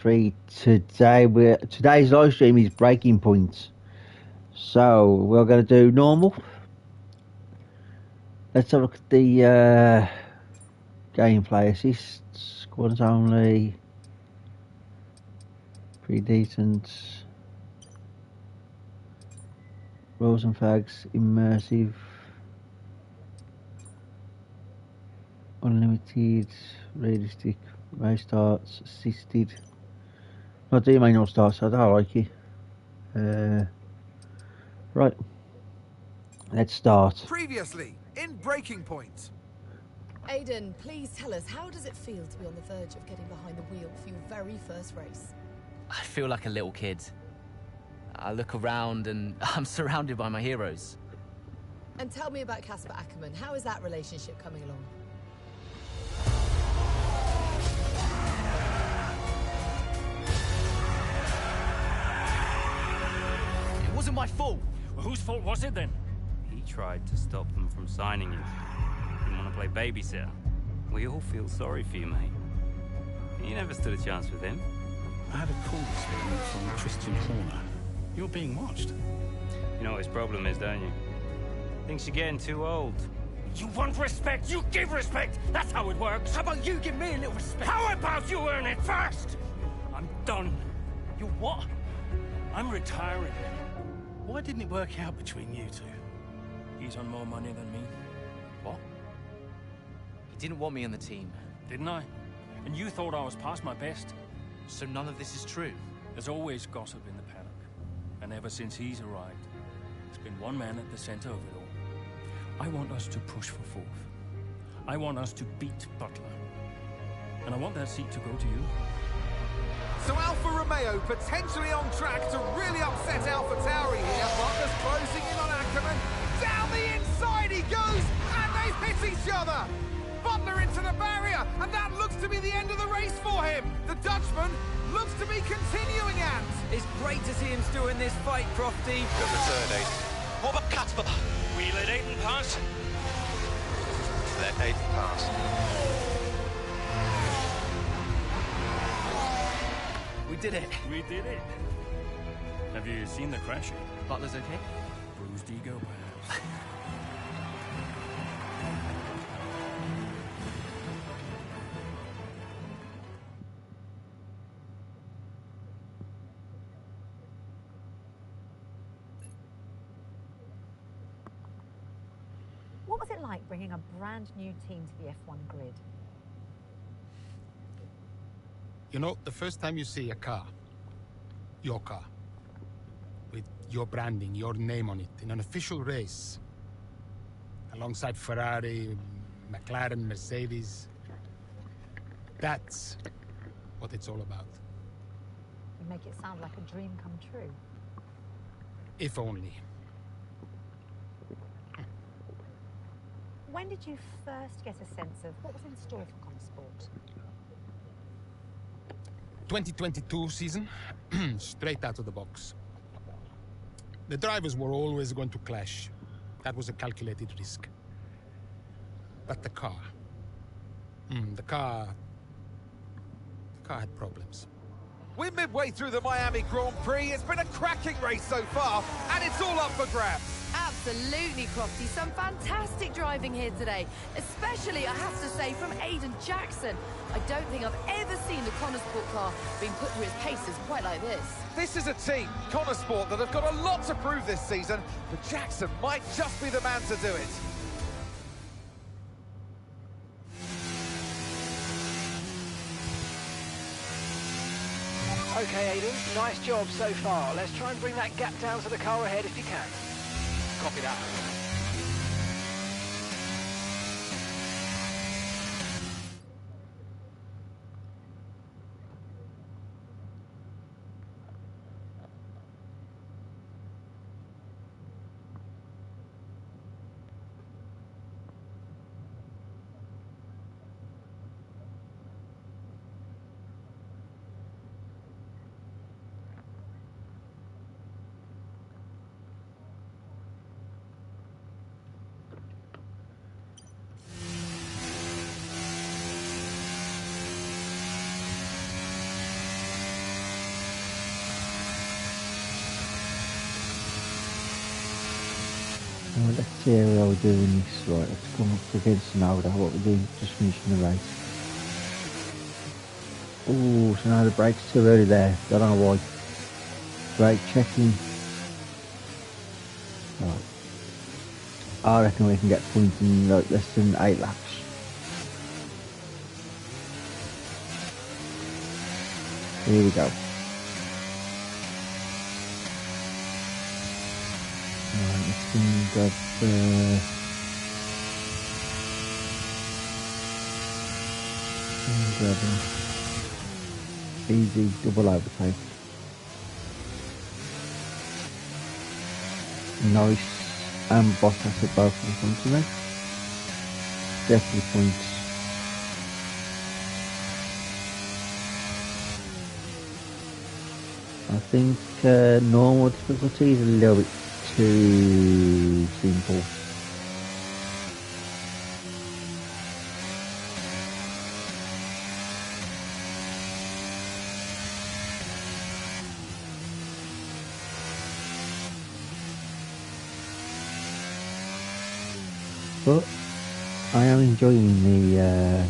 Three today. Today's live stream is Breaking Points, so we're going to do normal. Let's have a look at the gameplay. Assists, squads only, pretty decent. Rolls and fags, immersive, unlimited, realistic, race starts, assisted. Not do manual starts, so I don't like it. Right, let's start. Previously, in Breaking Point. Aiden, please tell us, how does it feel to be on the verge of getting behind the wheel for your very first race? I feel like a little kid. I look around and I'm surrounded by my heroes. And tell me about Casper Ackerman. How is that relationship coming along? It wasn't my fault. Well, whose fault was it then? He tried to stop them from signing you. Didn't want to play babysitter. We all feel sorry for you, mate. You never stood a chance with him. I had a call this morning from Christian Horner. You're being watched. You know what his problem is, don't you? Thinks you're getting too old. You want respect, you give respect! That's how it works! How about you give me a little respect? How about you earn it first? I'm done. You what? I'm retiring. Why didn't it work out between you two? He's on more money than me. What? He didn't want me on the team. Didn't I? And you thought I was past my best? So none of this is true. There's always gossip in the paddock. And ever since he's arrived, there's been one man at the center of it all. I want us to push for fourth. I want us to beat Butler. And I want that seat to go to you. So Alfa Romeo potentially on track to really upset Alpha Tauri here. Butler's closing in on Ackerman. Down the inside he goes, and they've hit each other. Butler into the barrier, and that looks to be the end of the race for him. The Dutchman looks to be continuing and... It's great to see him still in this fight, Crofty. Good return, Aiden. What about Casper? We let Aiden pass. Let Aiden pass. We did it. We did it. Have you seen the crash? Butler's okay? Bruised ego, perhaps. What was it like bringing a brand new team to the F1 grid? You know, the first time you see a car, your car, with your branding, your name on it, in an official race, alongside Ferrari, McLaren, Mercedes, that's what it's all about. You make it sound like a dream come true. If only. When did you first get a sense of what was in store for Consport? 2022 season, straight out of the box. The drivers were always going to clash. That was a calculated risk. But the car had problems. We're midway through the Miami Grand Prix. It's been a cracking race so far, and it's all up for grabs. Absolutely, Crofty. Some fantastic driving here today. Especially, I have to say, from Aiden Jackson. I don't think I've ever seen the Connorsport car being put through its paces quite like this. This is a team, Connorsport, that have got a lot to prove this season, but Jackson might just be the man to do it. Okay, Aiden, nice job so far. Let's try and bring that gap down to the car ahead if you can. Copy that. Let's see how we're doing this. Right, let's come up against Sonoda. What we're doing, just finishing the race. Oh, so now the brake's too early there. Don't know why. Brake checking. Right. I reckon we can get points in like less than 8 laps. Here we go. Right, let's grab easy double overtake. Norris and Bottas are both in front of me. Definitely points. I think normal difficulty is a little bit too simple. But I am enjoying the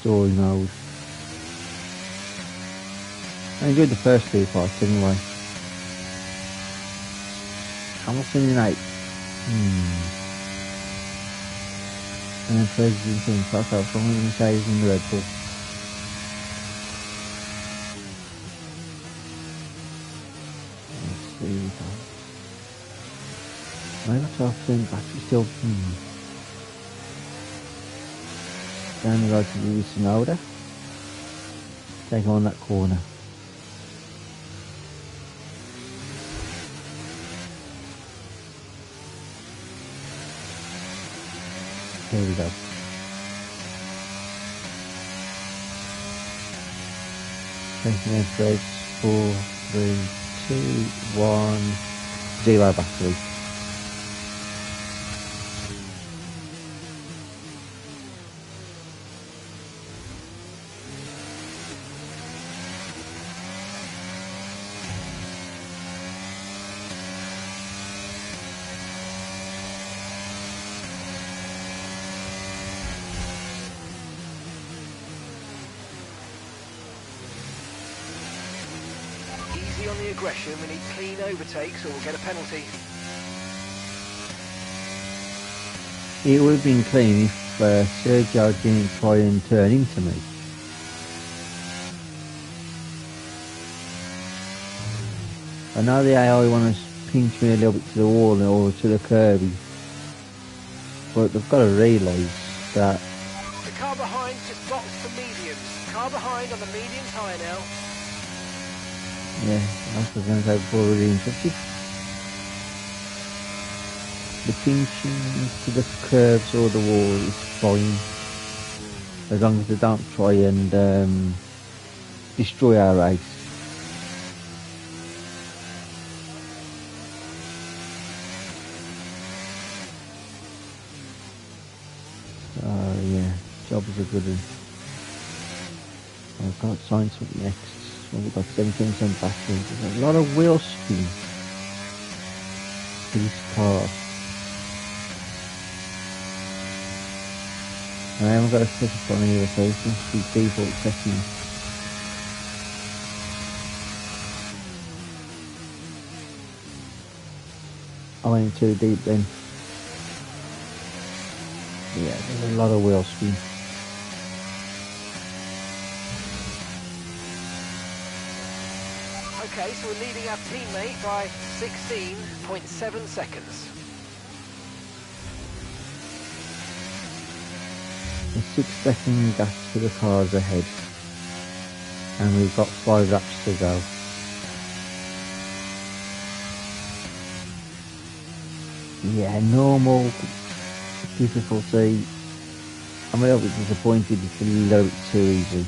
story mode. I enjoyed the first 2 parts anyway. Hamilton in 8. And then Ferguson in 10th. Okay, so I'm going to say he's in the Red Bull. Let's see. I got 12% battery still. Down the road to the Sonoda. Take on that corner. Here we go. Taking a break. 4, 3, 2, 1. 0 battery. Easy on the aggression, we need clean overtakes or we'll get a penalty. It would have been clean if Sergio didn't try and turn into me. I know the AI want to pinch me a little bit to the wall or to the curb, but they've got to realise that. The car behind just boxed for mediums. Car behind on the medium tyre now. Yeah, I was going to say before really interested. The pinching to the curves or the wall is fine, as long as they don't try and destroy our race. So yeah, job is a good one. I've got science up next. Well, we've got 17% battery. There's a lot of wheel spin for this car. I haven't got a set up on either, so it's just the default settings. I went too deep then. Yeah, there's a lot of wheel spin. Okay, so we're leading our teammate by 16.7 seconds. A 6-second gap to the cars ahead, and we've got 5 laps to go. Yeah, normal difficulty. I'm a little bit disappointed, it's a little bit too easy.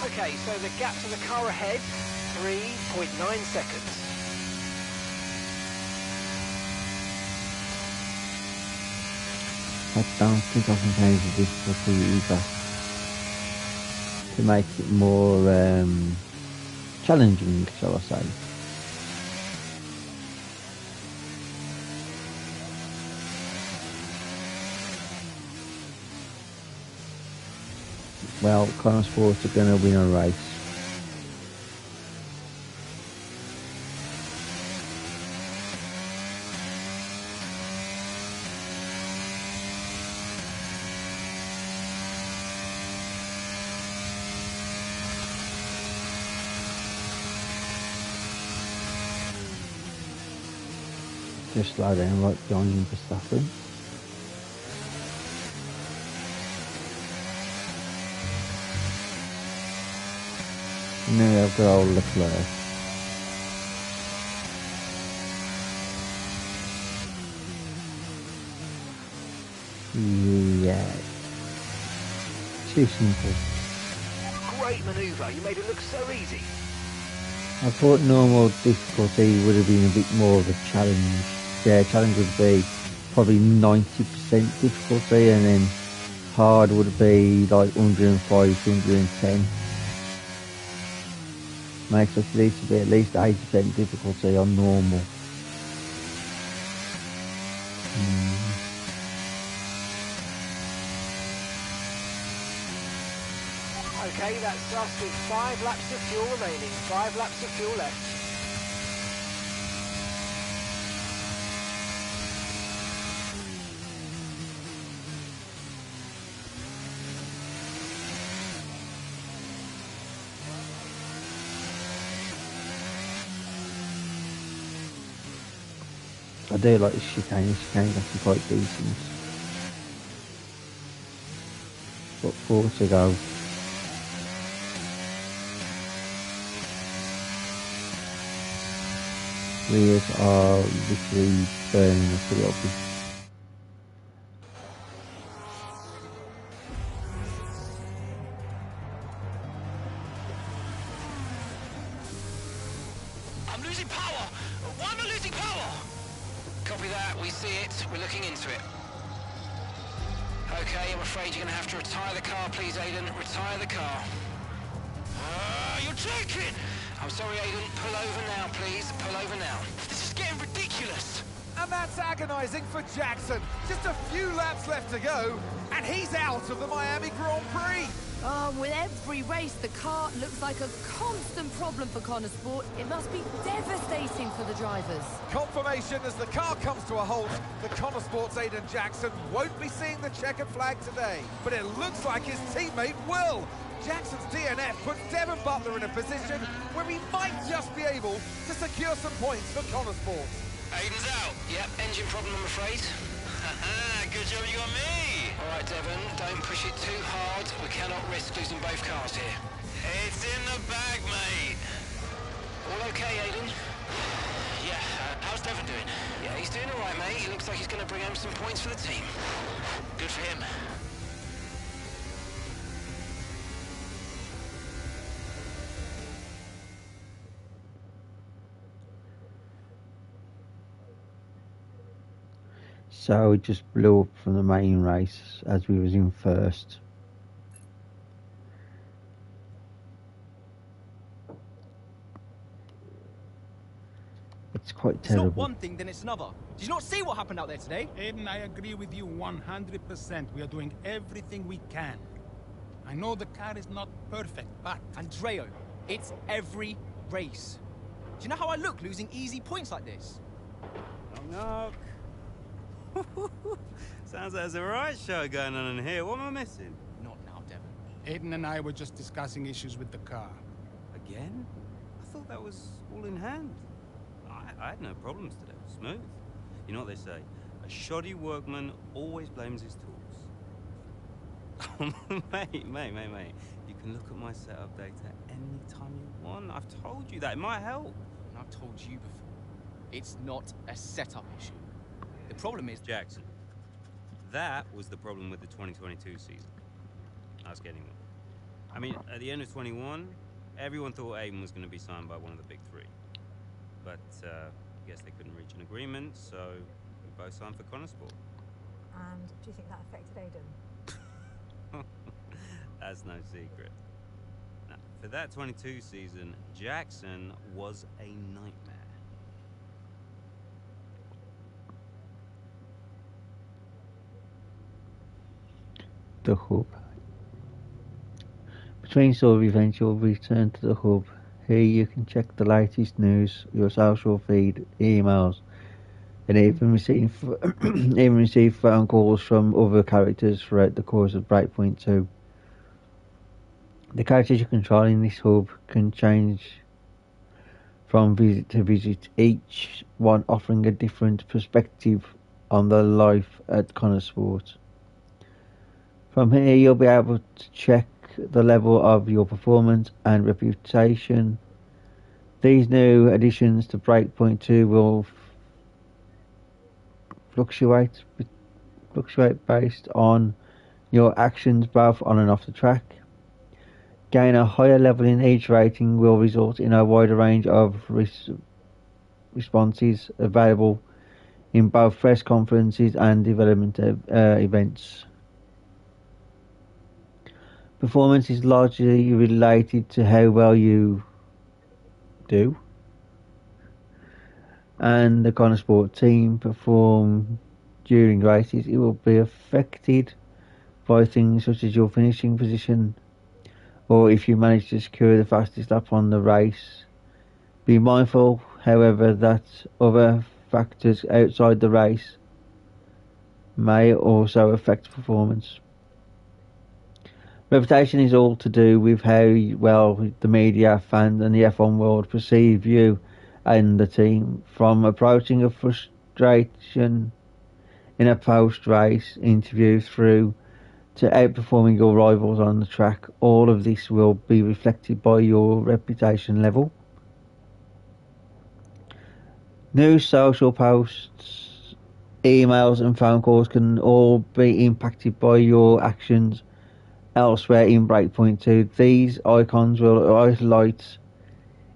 Okay, so the gap to the car ahead, 3.9 seconds. I don't think I can change the difficulty either. to make it more challenging, shall I say. Well, Connor Sports are going to win a race. Just slow down right behind Verstappen. And then I've got old Leclerc. Yeah. Too simple. Great manoeuvre. You made it look so easy. I thought normal difficulty would have been a bit more of a challenge. Yeah, challenge would be probably 90% difficulty, and then hard would be like 105, 110. Makes us need to be at least 80% difficulty on normal. Okay, that's us with 5 laps of fuel remaining. 5 laps of fuel left. I do like the chicane. The chicane's actually quite decent. Got 4 to go. Rears are literally burning up a little bit. I'm losing power! Why am I losing power? Copy that, we see it. We're looking into it. Okay, I'm afraid you're going to have to retire the car, please, Aiden. Retire the car. You're joking! I'm sorry, Aiden. Pull over now, please. Pull over now. This is getting ridiculous. And that's agonising for Jackson. Just a few laps left to go, and he's out of the Miami Grand Prix. Oh, with every race, the car looks like a constant problem for Connor Sport. It must be devastating for the drivers. Confirmation as the car comes to a halt, the Connor Sports Aiden Jackson won't be seeing the checkered flag today. But it looks like his teammate will. Jackson's DNF puts Devon Butler in a position where he might just be able to secure some points for Connor Sports. Aiden's out. Yep, engine problem, I'm afraid. Good job you got me. All right, Devon, don't push it too hard. We cannot risk losing both cars here. It's in the bag, mate. All okay, Aiden? Yeah, how's Devon doing? Yeah, he's doing all right, mate. He looks like he's going to bring home some points for the team. Good for him. So it just blew up from the main race as we was in first. It's quite terrible. It's not one thing, then it's another. Did you not see what happened out there today? Aiden, I agree with you 100%. We are doing everything we can. I know the car is not perfect, but... Andreo, it's every race. Do you know how I look losing easy points like this? Knock, knock. Sounds like there's a riot show going on in here. What am I missing? Not now, Devon. Aiden and I were just discussing issues with the car. Again? I thought that was all in hand. I had no problems today. Smooth. You know what they say? A shoddy workman always blames his tools. mate. You can look at my setup data any time you want. I've told you that. It might help. And I've told you before. It's not a setup issue. The problem is... Jackson. That was the problem with the 2022 season. I was getting one. I mean, at the end of 21, everyone thought Aiden was going to be signed by one of the big three. But I guess they couldn't reach an agreement, so we both signed for Connor Sport. And do you think that affected Aiden? That's no secret. for that 22 season, Jackson was a nightmare. The hub. Between sort of events, you'll return to the hub. Here you can check the latest news, your social feed, emails, and even receive phone calls from other characters throughout the course of Breakpoint 2. The characters you control in this hub can change from visit to visit, each one offering a different perspective on the life at Connor Sport. From here you'll be able to check the level of your performance and reputation. These new additions to Breakpoint 2 will fluctuate based on your actions both on and off the track. Gain a higher level in each rating will result in a wider range of responses available in both press conferences and development events. Performance is largely related to how well you do and the Connor Sport team perform during races. It will be affected by things such as your finishing position, or if you manage to secure the fastest lap on the race. Be mindful, however, that other factors outside the race may also affect performance. Reputation is all to do with how well the media, fans and the F1 world perceive you and the team. From approaching a frustration in a post-race interview through to outperforming your rivals on the track, all of this will be reflected by your reputation level. New social posts, emails and phone calls can all be impacted by your actions elsewhere in Breakpoint 2. These icons will highlight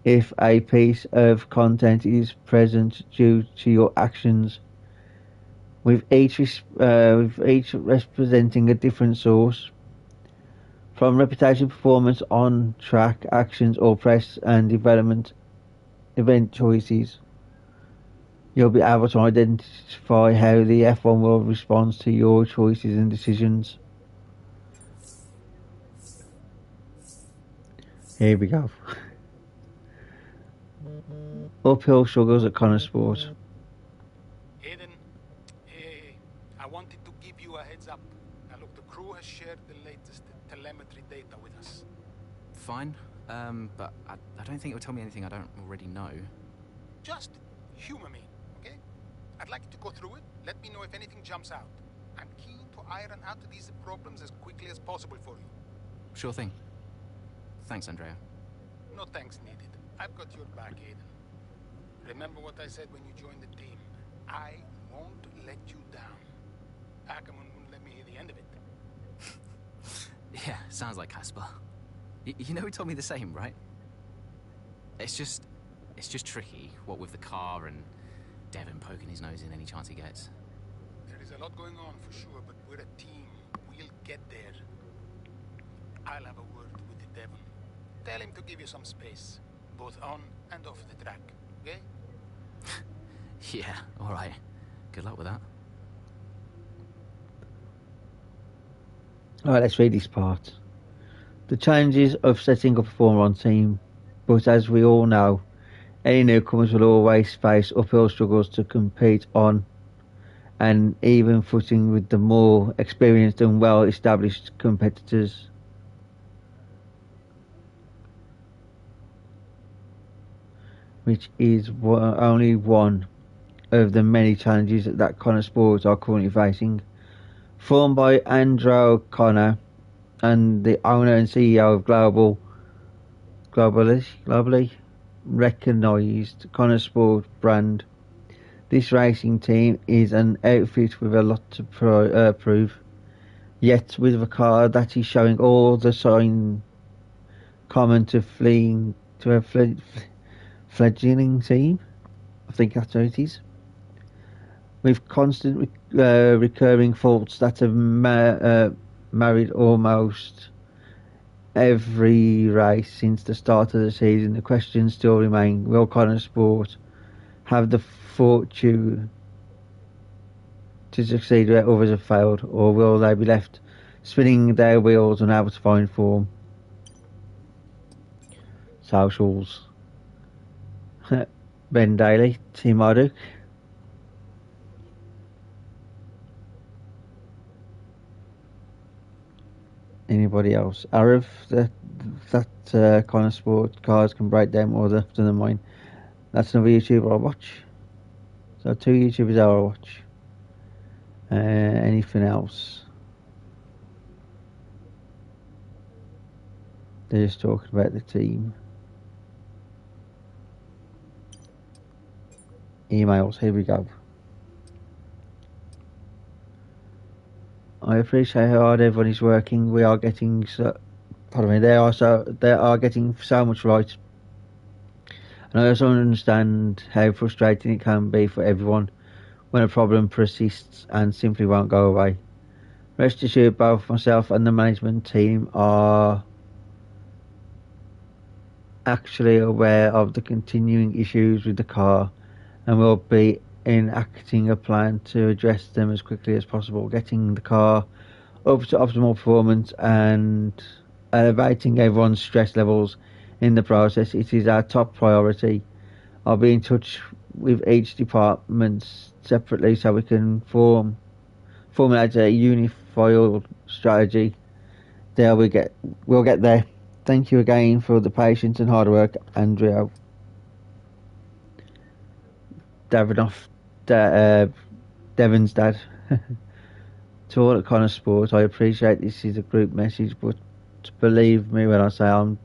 if a piece of content is present due to your actions, with each representing a different source. From reputation, performance on track, actions or press and development event choices, you'll be able to identify how the F1 world responds to your choices and decisions. Here we go. Uphill struggles at Connor Sport. Aiden, I wanted to give you a heads up. Now look, the crew has shared the latest telemetry data with us. Fine, but I don't think it will tell me anything I don't already know. Just humor me, okay? I'd like you to go through it. Let me know if anything jumps out. I'm keen to iron out these problems as quickly as possible for you. Sure thing. Thanks, Andrea. No thanks needed. I've got your back, Aiden. Remember what I said when you joined the team. I won't let you down. Ackerman wouldn't let me hear the end of it. Yeah, sounds like Casper. You know he told me the same, right? It's just tricky, what with the car and Devon poking his nose in any chance he gets. There is a lot going on for sure, but we're a team. We'll get there. I'll have a word with Devon. Tell him to give you some space, both on and off the track, okay? Yeah, alright. Good luck with that. Alright, let's read this part. The challenges of setting up a Formula 1 team, but as we all know, any newcomers will always face uphill struggles to compete on an even footing with the more experienced and well-established competitors. Which is only one of the many challenges that Connor Sports are currently facing. Formed by Andrew Connor and the owner and CEO of globally recognised Connor Sport brand, this racing team is an outfit with a lot to prove, yet with a car that is showing all the signs common to a fledgling team. I think that's how it is. With constant recurring faults that have marred almost every race since the start of the season, the questions still remain: will Connor Sport have the fortune to succeed where others have failed, or will they be left spinning their wheels, unable to find form? Socials. Ben Daly, Team Marduk. Anybody else? Arav, that Connor Sport cars can break down more often than mine. That's another YouTuber I watch. So 2 YouTubers I watch. Anything else? They're just talking about the team. Emails, here we go. I appreciate how hard everyone is working. We are getting they are getting so much right. And I also understand how frustrating it can be for everyone when a problem persists and simply won't go away. Rest assured, both myself and the management team are actually aware of the continuing issues with the car and will be enacting a plan to address them as quickly as possible, getting the car up to optimal performance and elevating everyone's stress levels in the process. It is our top priority. I'll be in touch with each department separately so we can formulate a unified strategy. We'll get there. Thank you again for the patience and hard work, Andrea. Devon's dad. To all at Connor Sport, I appreciate this is a group message, but believe me when I say I'm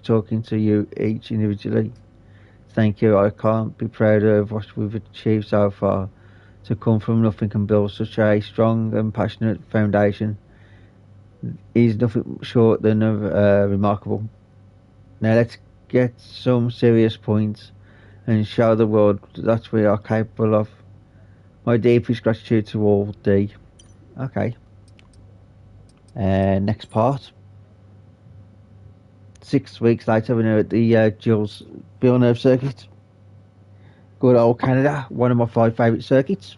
talking to you each individually. Thank you. I can't be prouder of what we've achieved so far. To come from nothing and build such a strong and passionate foundation is nothing short than remarkable. Now let's get some serious points and show the world that we are capable of. My deepest gratitude to all D. Okay. Next part. 6 weeks later, we're at the Jules Villeneuve circuit. Good old Canada, one of my 5 favourite circuits.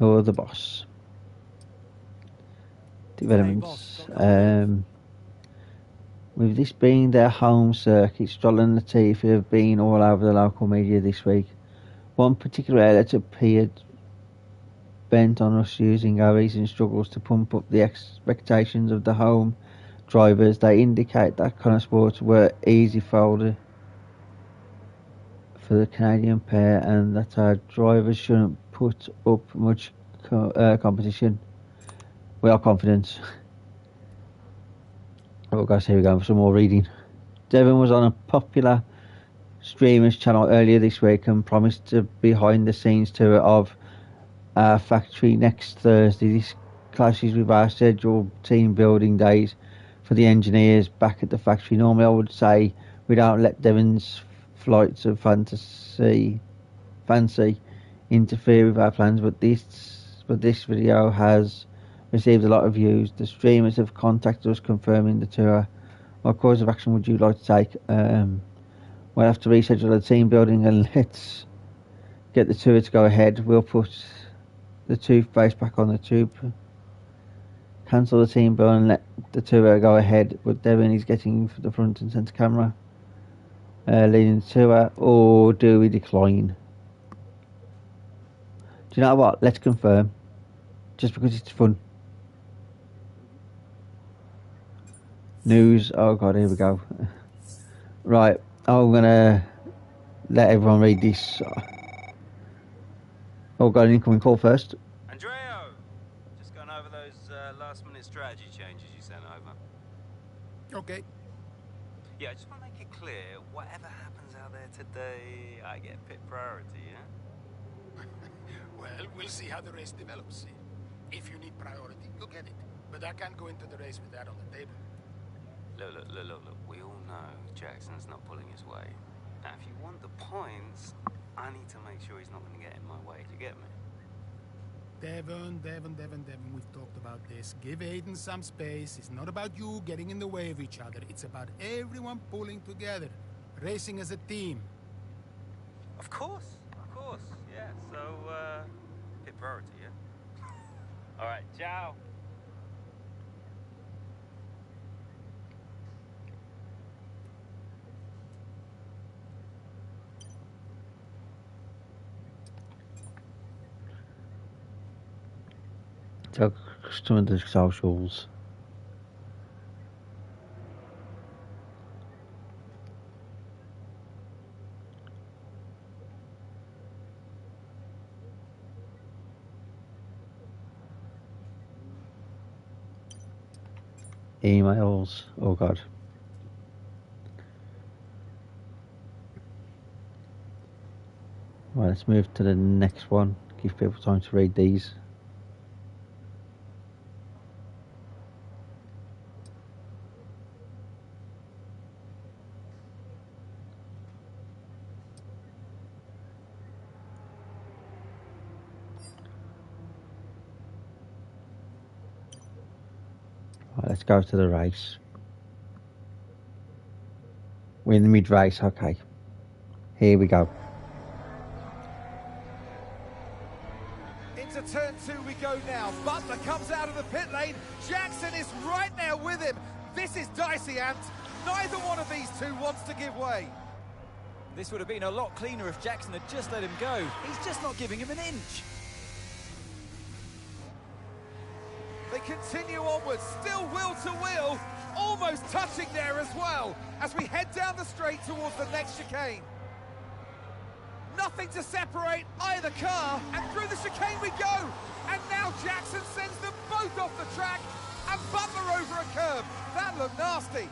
Oh, the boss. Developments. With this being their home circuit, Stroll and Latifi have been all over the local media this week. One particular outlet appeared bent on us using our recent struggles to pump up the expectations of the home drivers. They indicate that Connor Sports were easy folded for the Canadian pair and that our drivers shouldn't put up much competition. We are confident. Oh guys, here we go for some more reading. Devon was on a popular streamers channel earlier this week and promised a behind the scenes tour of our factory next Thursday. This clashes with our scheduled team building days for the engineers back at the factory. Normally I would say we don't let Devon's flights of fancy interfere with our plans, but this video has received a lot of views. The streamers have contacted us confirming the tour. What course of action would you like to take? We'll have to reschedule the team building and let's get the tour to go ahead. We'll put the toothpaste back on the tube. Cancel the team building and let the tour go ahead. But Devon is getting the front and centre camera leading the tour. Or do we decline? Do you know what? Let's confirm. Just because it's fun. News. Oh god, here we go. Right, I'm gonna let everyone read this. Oh, got an incoming call first. Andreo! Just going over those last minute strategy changes you sent over. Okay. Yeah, I just want to make it clear, whatever happens out there today, I get pit priority, yeah? Well, we'll see how the race develops. If you need priority, you'll get it. But I can't go into the race with that on the table. Look. We all know Jackson's not pulling his weight. Now, if you want the points, I need to make sure he's not going to get in my way. Do you get me? Devon, we've talked about this. Give Aiden some space. It's not about you getting in the way of each other. It's about everyone pulling together, racing as a team. Of course, yeah. So, pit priority, yeah? All right, ciao. Took some of the socials. Emails. Oh god. Right, let's move to the next one. Give people time to read these. Right, let's go to the race. We're in the mid-race, okay. Here we go. Into turn 2 we go now. Butler comes out of the pit lane. Jackson is right there with him. This is dicey, Ant. Neither one of these two wants to give way. This would have been a lot cleaner if Jackson had just let him go. He's just not giving him an inch. They continue onwards, still wheel to wheel, almost touching there as well, as we head down the straight towards the next chicane. Nothing to separate either car, and through the chicane we go. And now Jackson sends them both off the track, and Butler over a curb. That looked nasty.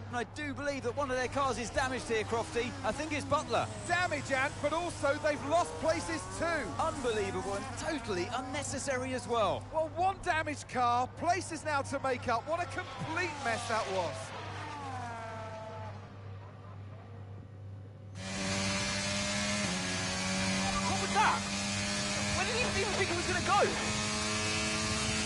And I do believe that one of their cars is damaged here, Crofty. I think it's Butler. Damage, Ant, but also they've lost places too. Unbelievable and totally unnecessary as well. Well, one damaged car, places now to make up. What a complete mess that was. What was that? Where did he even think it was going to go?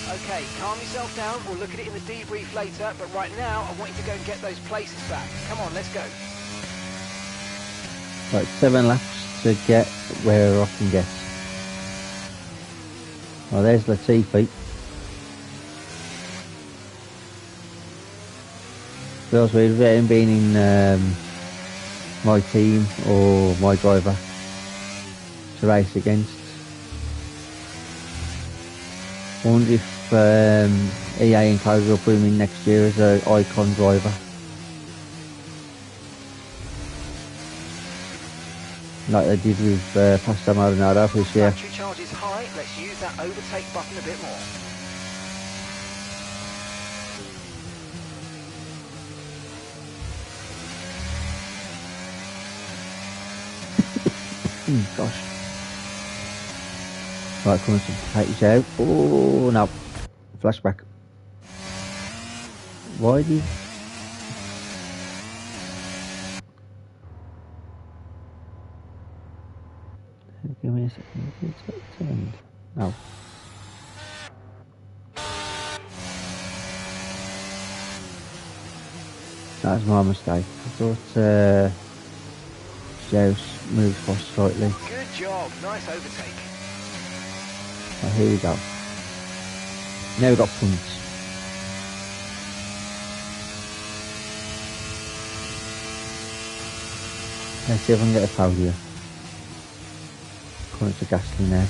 Okay, calm yourself down. We'll look at it in the debrief later, but right now, I want you to go and get those places back. Come on, let's go. Right, 7 laps to get where I can get. Well, there's Latifi. Feels weird about him being in my team or my driver to race against. I wonder if EA and Cody will put him in next year as an icon driver. Like they did with Pastor Maldonado this year. Battery charge is high. Let's use that overtake button a bit more. Gosh. Right, coming to take this out. Oh no. Flashback. Why did... Give me a second. No. That's my mistake. I thought Zeus moved fast slightly. Good job. Nice overtake. Oh, here we go. Now we've got points. Let's see if I can get a podium. According to Gasly now.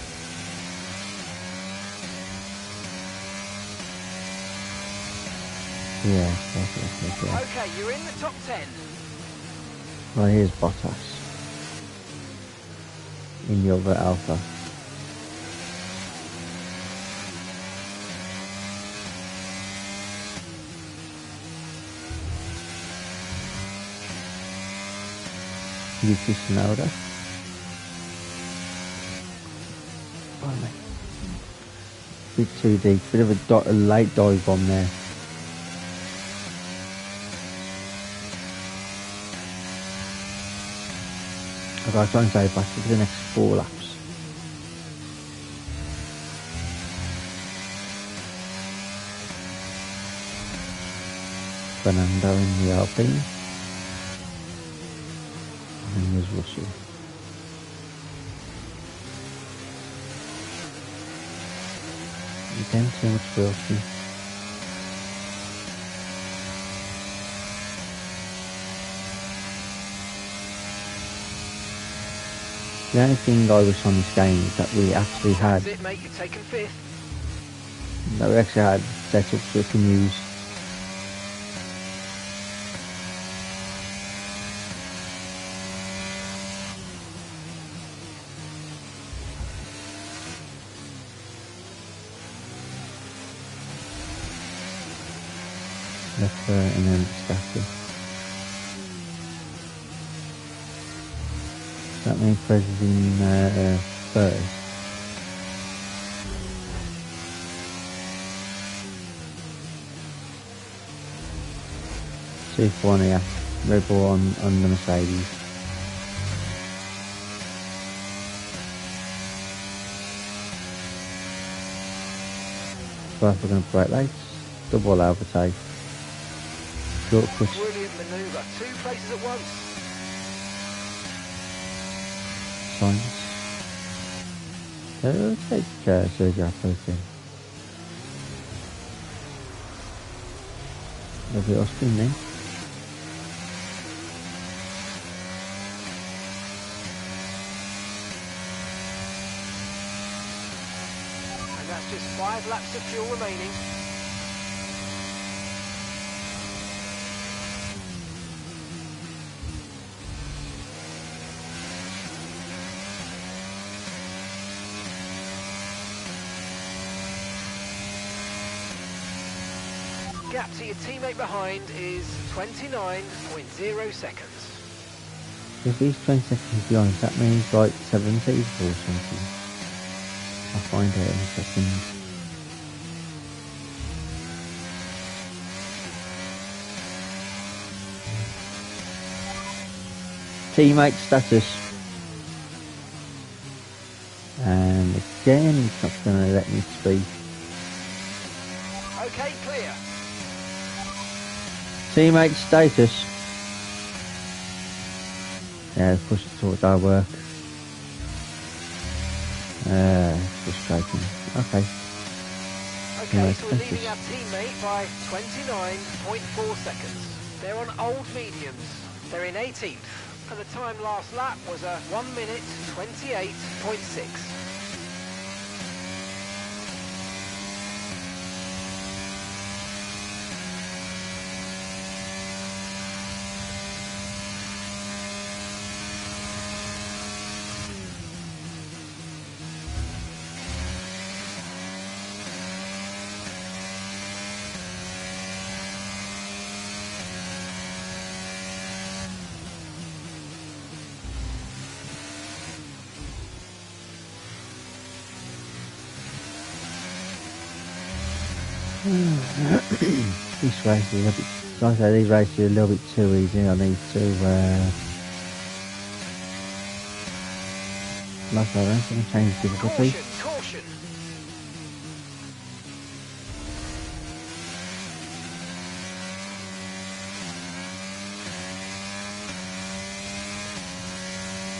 Yeah. Okay, you're in the top 10. Well, here's Bottas. In the other Alpha. Yuki Tsunoda. Bit too deep, bit of a late dive bomb there. I've got to try and save back for the next 4 laps. Fernando in the Alpine. And there's Russell. Again, too much filthy. The only thing I wish on this game is that we actually had That's it, mate. You're taking 5th. setups we can use. And then Stafford. That means President first. C4 here, Red Bull on the Mercedes. Both are going to brake lights, double overtake. Short push. Brilliant manoeuvre. 2 places at once. Signs. Let's take Sergio Perez in. There'll be Austin then. And that's just 5 laps of fuel remaining. Gap to your teammate behind is 29.0 seconds. If he's 20 seconds behind, that means like 70 or something. I'll find out in a second. Teammate status. And again, it's not going to let me speak. Okay, clear. Teammate status. Yeah, push it towards our work. Frustrating. Okay. Okay, so we're leading our teammate by 29.4 seconds. They're on old mediums. They're in 18th. And the time last lap was a 1 minute 28.6. This race is a bit, like I say, these races are a little bit too easy. I need to, like I don't think I change difficulty. Caution.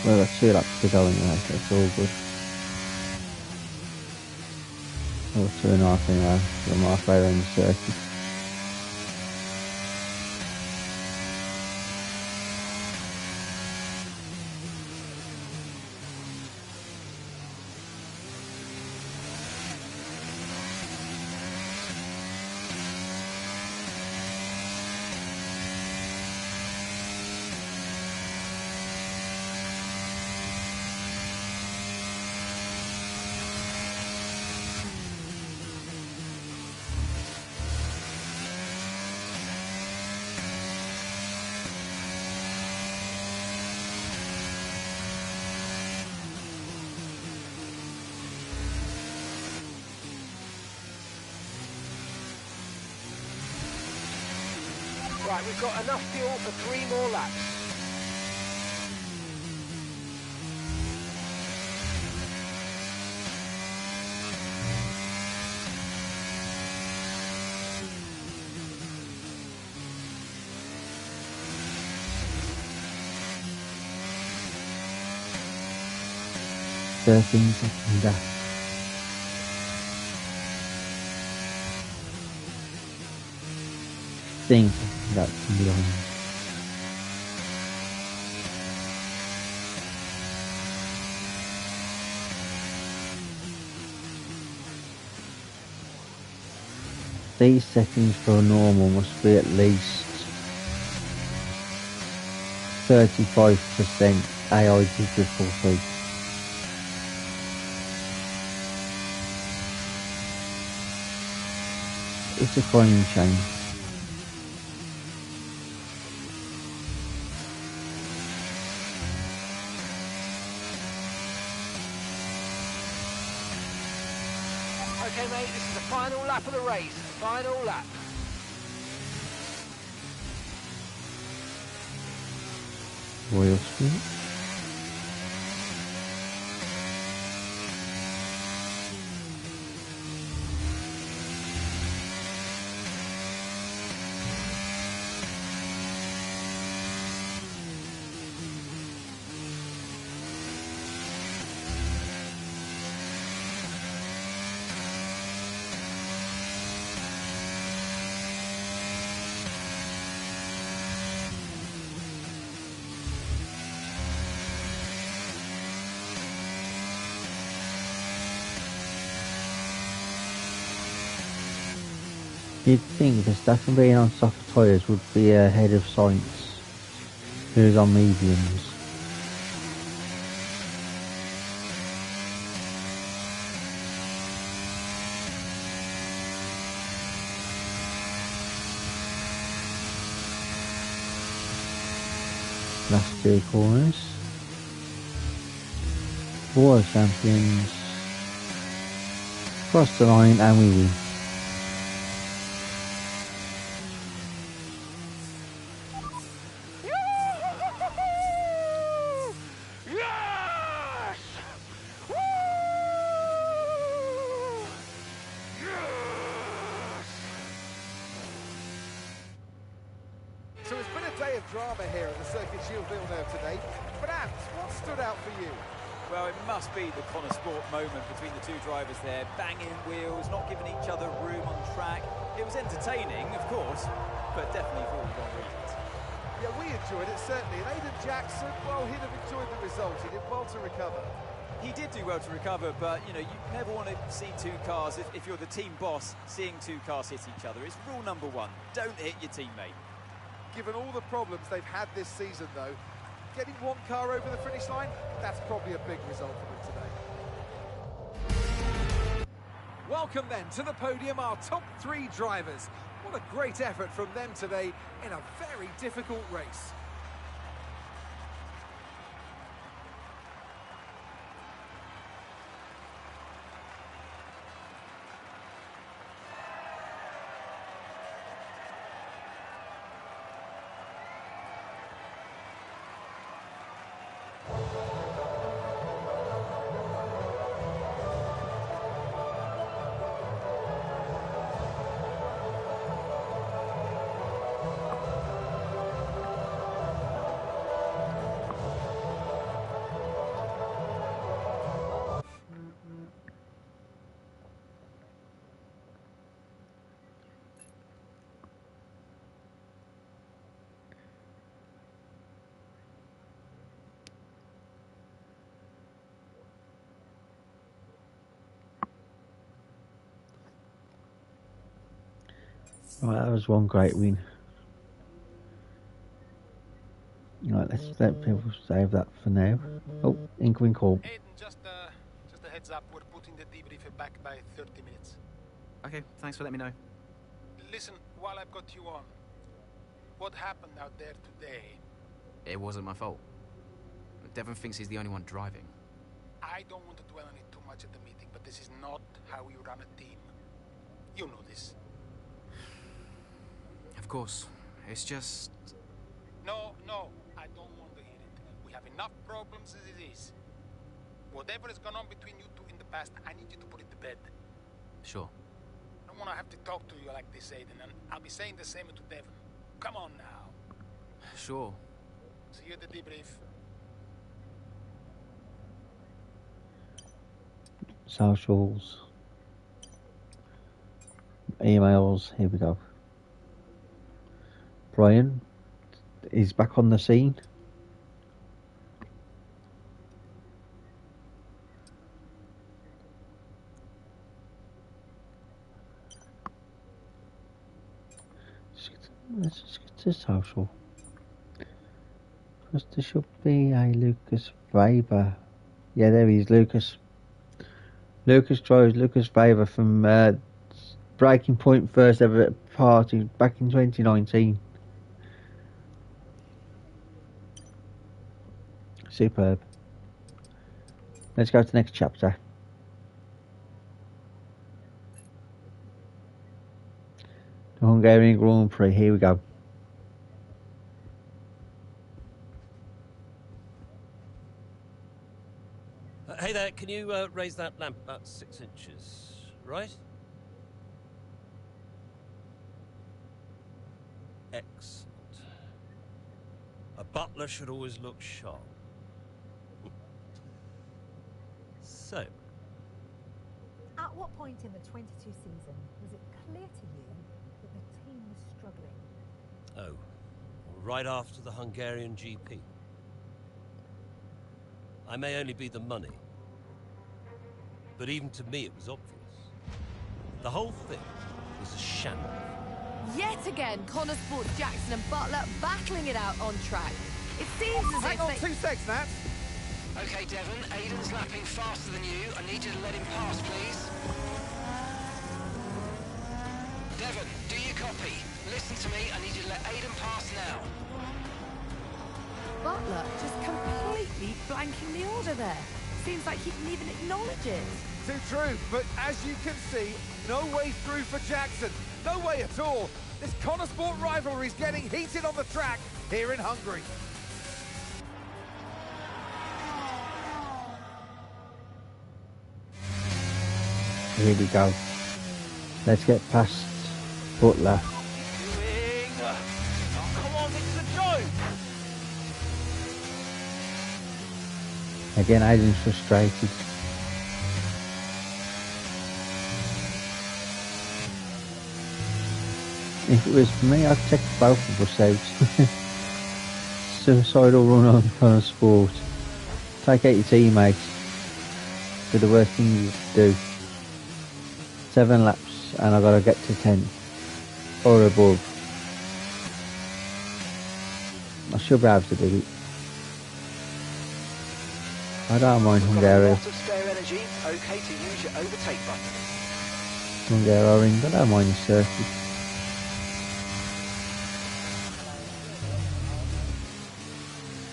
Well, I've got 2 laps to go anyway, so it's all good. Or 2.5 anyway, so I'm halfway around the circuit. Right, we've got enough fuel for 3 more laps. 13 seconds left. Think that's beyond. These settings for a normal must be at least 35% AI difficulty. It's a crying shame. Okay, mate, this is the final lap of the race. Final lap. Royal Street. You'd think Verstappen being on soft tyres would be ahead of Sainz, who's on mediums. Last two corners. World champions. Cross the line and we win. So it's been a day of drama here at the Circuit Gilles Villeneuve today. But Ant, what stood out for you? Well, it must be the Connor Sport moment between the two drivers there, banging wheels, not giving each other room on track. It was entertaining, of course, but definitely for all the wrong reasons. Yeah, we enjoyed it, certainly. And Aiden Jackson, well, he'd have enjoyed the result. He did well to recover. He did do well to recover, but, you know, you never want to see two cars, if you're the team boss, seeing two cars hit each other. It's rule number one, don't hit your teammate. Given all the problems they've had this season, though, getting one car over the finish line, that's probably a big result for them today. Welcome then to the podium, our top three drivers. What a great effort from them today in a very difficult race. Right, that was one great win. Right, let's let people save that for now. Oh, incoming call. Aiden, just a heads up, we're putting the debriefer back by 30 minutes. Okay, thanks for letting me know. Listen, while I've got you on, what happened out there today? It wasn't my fault. Devon thinks he's the only one driving. I don't want to dwell on it too much at the meeting, but this is not how we run a team. You know this. Of course. It's just... No, I don't want to hear it. We have enough problems as it is. Whatever has gone on between you two in the past, I need you to put it to bed. Sure. I don't want to have to talk to you like this, Aiden, and I'll be saying the same to Devon. Come on now. Sure. See you at the debrief. socials, emails. Here we go. Brian is back on the scene. Let's just get to social. First, there should be a Lucas Weber. Yeah, there he is, Lucas. Lucas drives Lucas Weber from Breaking Point first ever party back in 2019. Superb. Let's go to the next chapter. The Hungarian Grand Prix. Here we go. Hey there, can you raise that lamp about 6 inches, right? Excellent. A butler should always look sharp. So. At what point in the 22 season was it clear to you that the team was struggling? Oh, right after the Hungarian GP. I may only be the money, but even to me it was obvious. The whole thing was a shambles. Yet again, Connor Sports Jackson and Butler battling it out on track. It seems as Hang if on they... 2 seconds, Nat. Okay, Devon, Aiden's lapping faster than you. I need you to let him pass, please. Devon, do you copy? Listen to me, I need you to let Aiden pass now. Butler just completely blanking the order there. Seems like he didn't even acknowledge it. Too true, but as you can see, no way through for Jackson. No way at all. This Connor Sport rivalry is getting heated on the track here in Hungary. Here we go. Let's get past Butler. Come on, it's a joke! Again, Aiden's frustrated. If it was for me, I'd take both of us out. Suicidal run on Connor Sport. Take out your teammates. Do the worst thing you do. 7 laps and I've got to get to 10 or above. I should be able to do it. I don't mind Hungary. Lots of spare energy. Okay to use your overtake button. Hungary, I don't mind the circuit.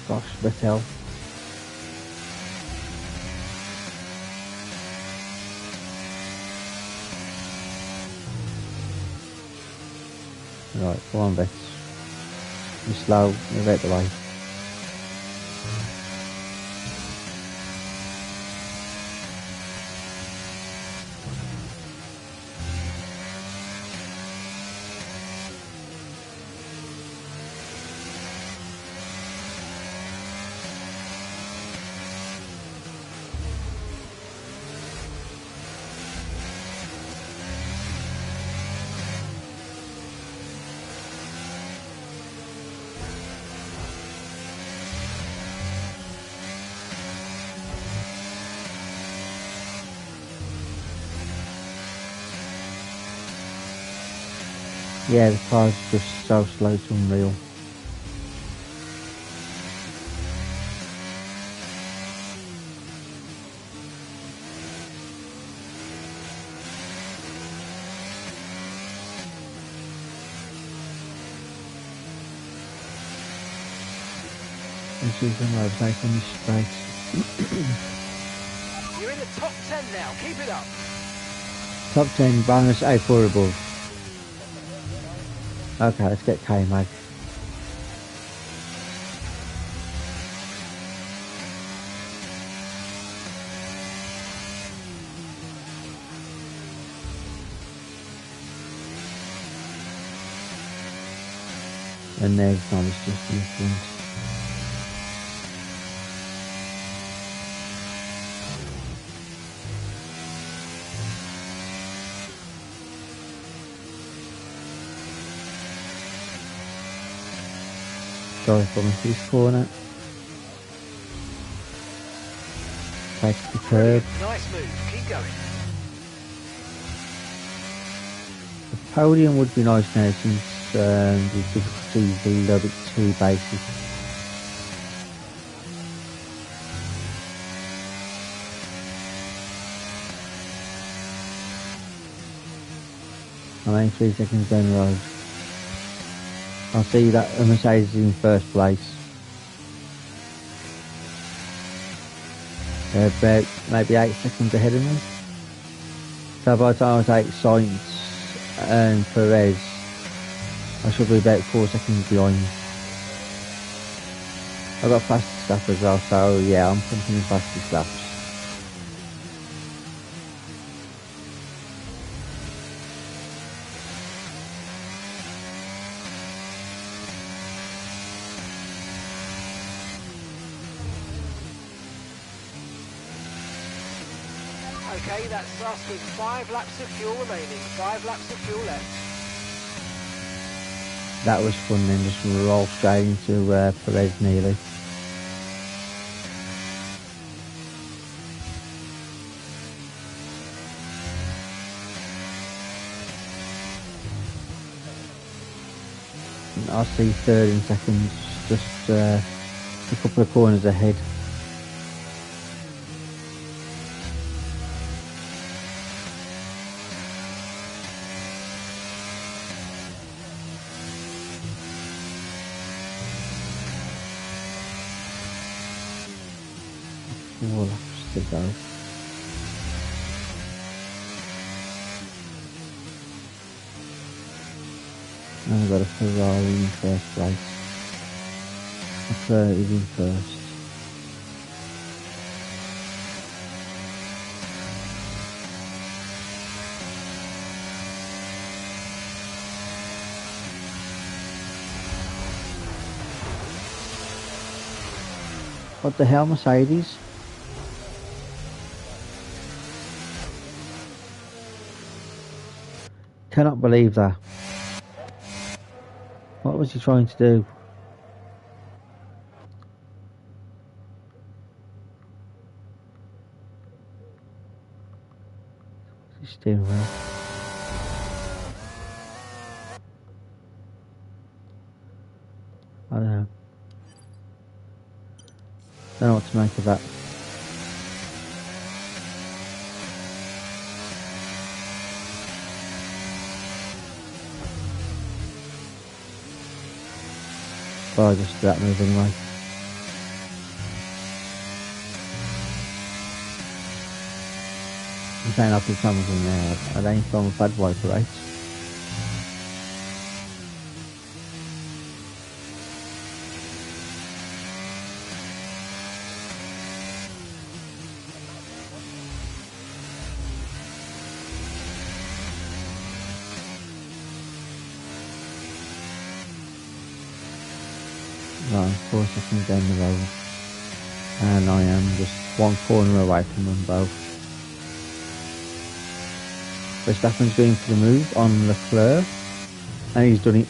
Gosh, Vettel. Right, go on, Vets. You're slow, you're out the way. Yeah, the car's just so slow, it's unreal. This is an overtake on this straight. You're in the top 10 now, keep it up. Top 10, bonus A4 above. Okay, let's get K-Mag. And there's Thomas just in front. Drive from this corner. Take the curb. Nice move. Keep going. The podium would be nice now since the difficulty is a little bit too basic. I'm only 3 seconds down the road. I'll see that a Mercedes is in first place. They're about maybe 8 seconds ahead of me. So by the time I take Sainz and Perez, I should be about 4 seconds behind. I've got fastest lap as well, so yeah, I'm pumping in fastest laps. Okay, that's us with 5 laps of fuel remaining. 5 laps of fuel left. That was fun then, just roll straight into Perez nearly. I see third in seconds, just a couple of corners ahead. Four laps to go. And I've got a Ferrari in first place. Leclerc is in first. What the hell, Mercedes? Cannot believe that. What was he trying to do? He's steering wheel. I don't know. Don't know what to make of that. Well, I just do that move anyway. I'm saying after comes in there, I don't think I'm a bad wiper, right? Right, 4 seconds down the road, and I am just one corner away from them both. Verstappen's going for the move on Leclerc, and he's done it.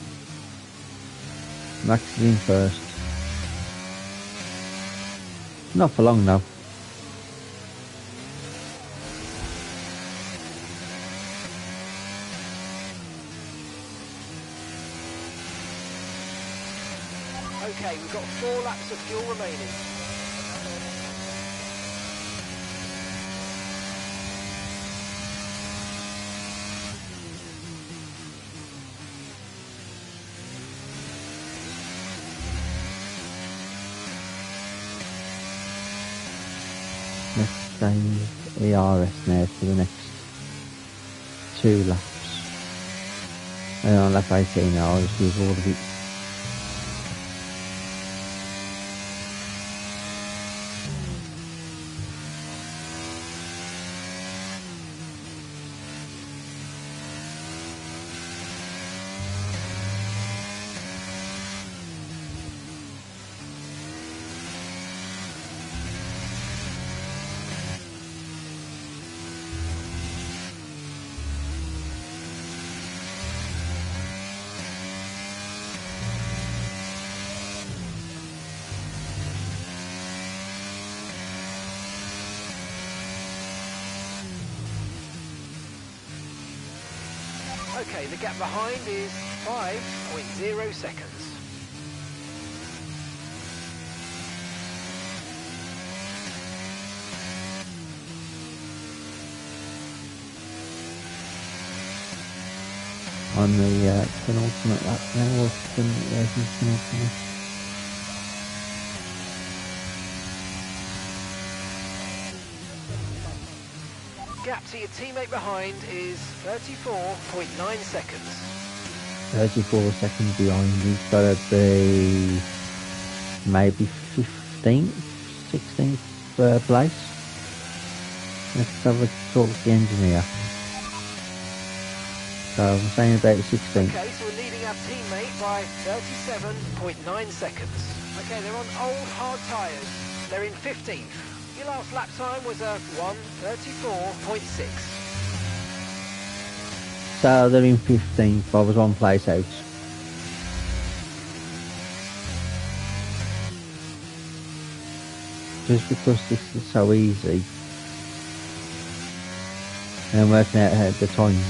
Max is in first. Not for long now. Okay, we've got 4 laps of fuel remaining. Let's save ERS now for the next 2 laps. And on lap 18 now, I'll just use all of it. Okay, the gap behind is 5.0 seconds. On the penultimate lap now, or penultimate. Gap to your teammate behind is 34.9 seconds. 34 seconds behind. He's got to be maybe 15th, 16th place. Let's have a talk to the engineer. So I'm saying about 16th. Okay, so we're leading our teammate by 37.9 seconds. Okay, they're on old hard tyres. They're in 15th. Your last lap time was a 1:34.6. So they're in 15th. I was one place out. Just because this is so easy. And I'm working out the times.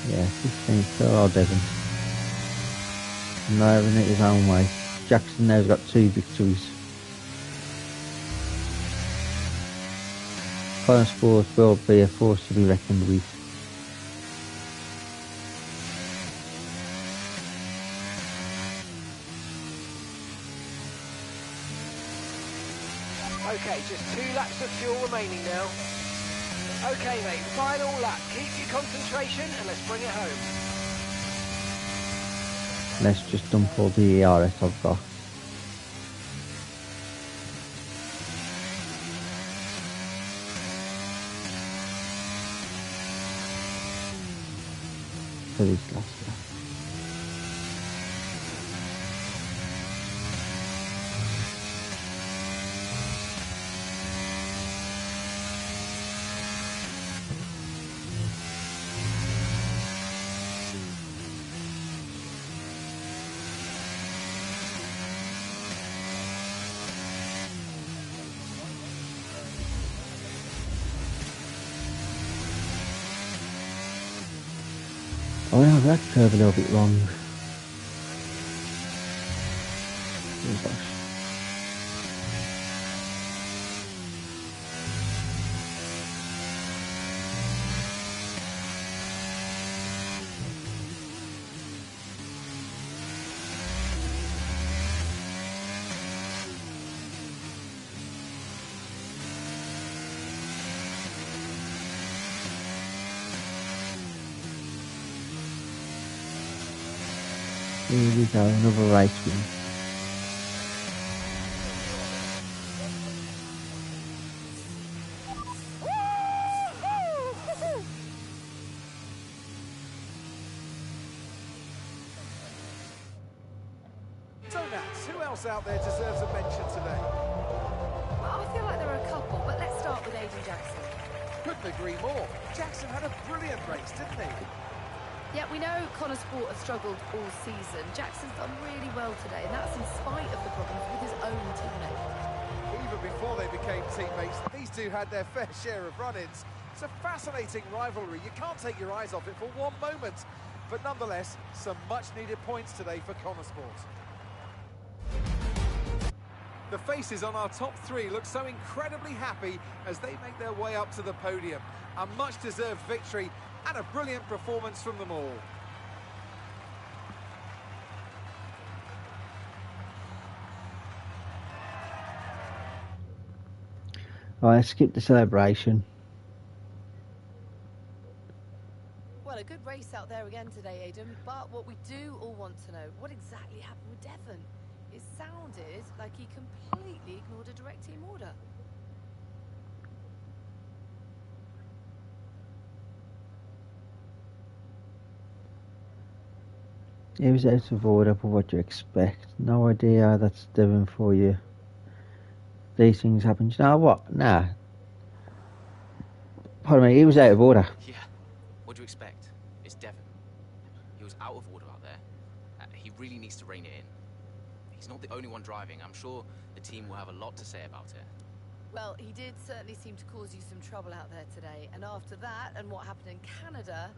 Yeah, 15th. Oh, Devon. Not having it his own way. Jackson now's got 2 victories. Connor Sport will be a force to be reckoned with. Okay, just 2 laps of fuel remaining now. Okay, mate, final lap. Keep your concentration and let's bring it home. Let's just dump all the ERS I've got. For this last lap. Oh no, that curve a little bit wrong. Oh gosh. Here we go, another race win. So Nats, who else out there deserves a mention today? Well, I feel like there are a couple, but let's start with Aiden Jackson. Couldn't agree more. Jackson had a brilliant race, didn't he? Yeah, we know Connor Sport has struggled all season. Jackson's done really well today, and that's in spite of the problems with his own teammate. Even before they became teammates, these two had their fair share of run-ins. It's a fascinating rivalry. You can't take your eyes off it for one moment. But nonetheless, some much-needed points today for Connor Sport. The faces on our top 3 look so incredibly happy as they make their way up to the podium. A much-deserved victory and a brilliant performance from them all. Alright, skip the celebration. Well, a good race out there again today, Aidan, but what we do all want to know, what exactly happened with Devon? It sounded like he completely ignored a direct team order. It was out of order for what you expect. No idea that's Devon for you. These things happen. You know what? Nah. Pardon me, he was out of order. Yeah. What do you expect? It's Devon. He was out of order out there. He really needs to rein it in. He's not the only one driving. I'm sure the team will have a lot to say about it. Well, he did certainly seem to cause you some trouble out there today. And after that, and what happened in Canada,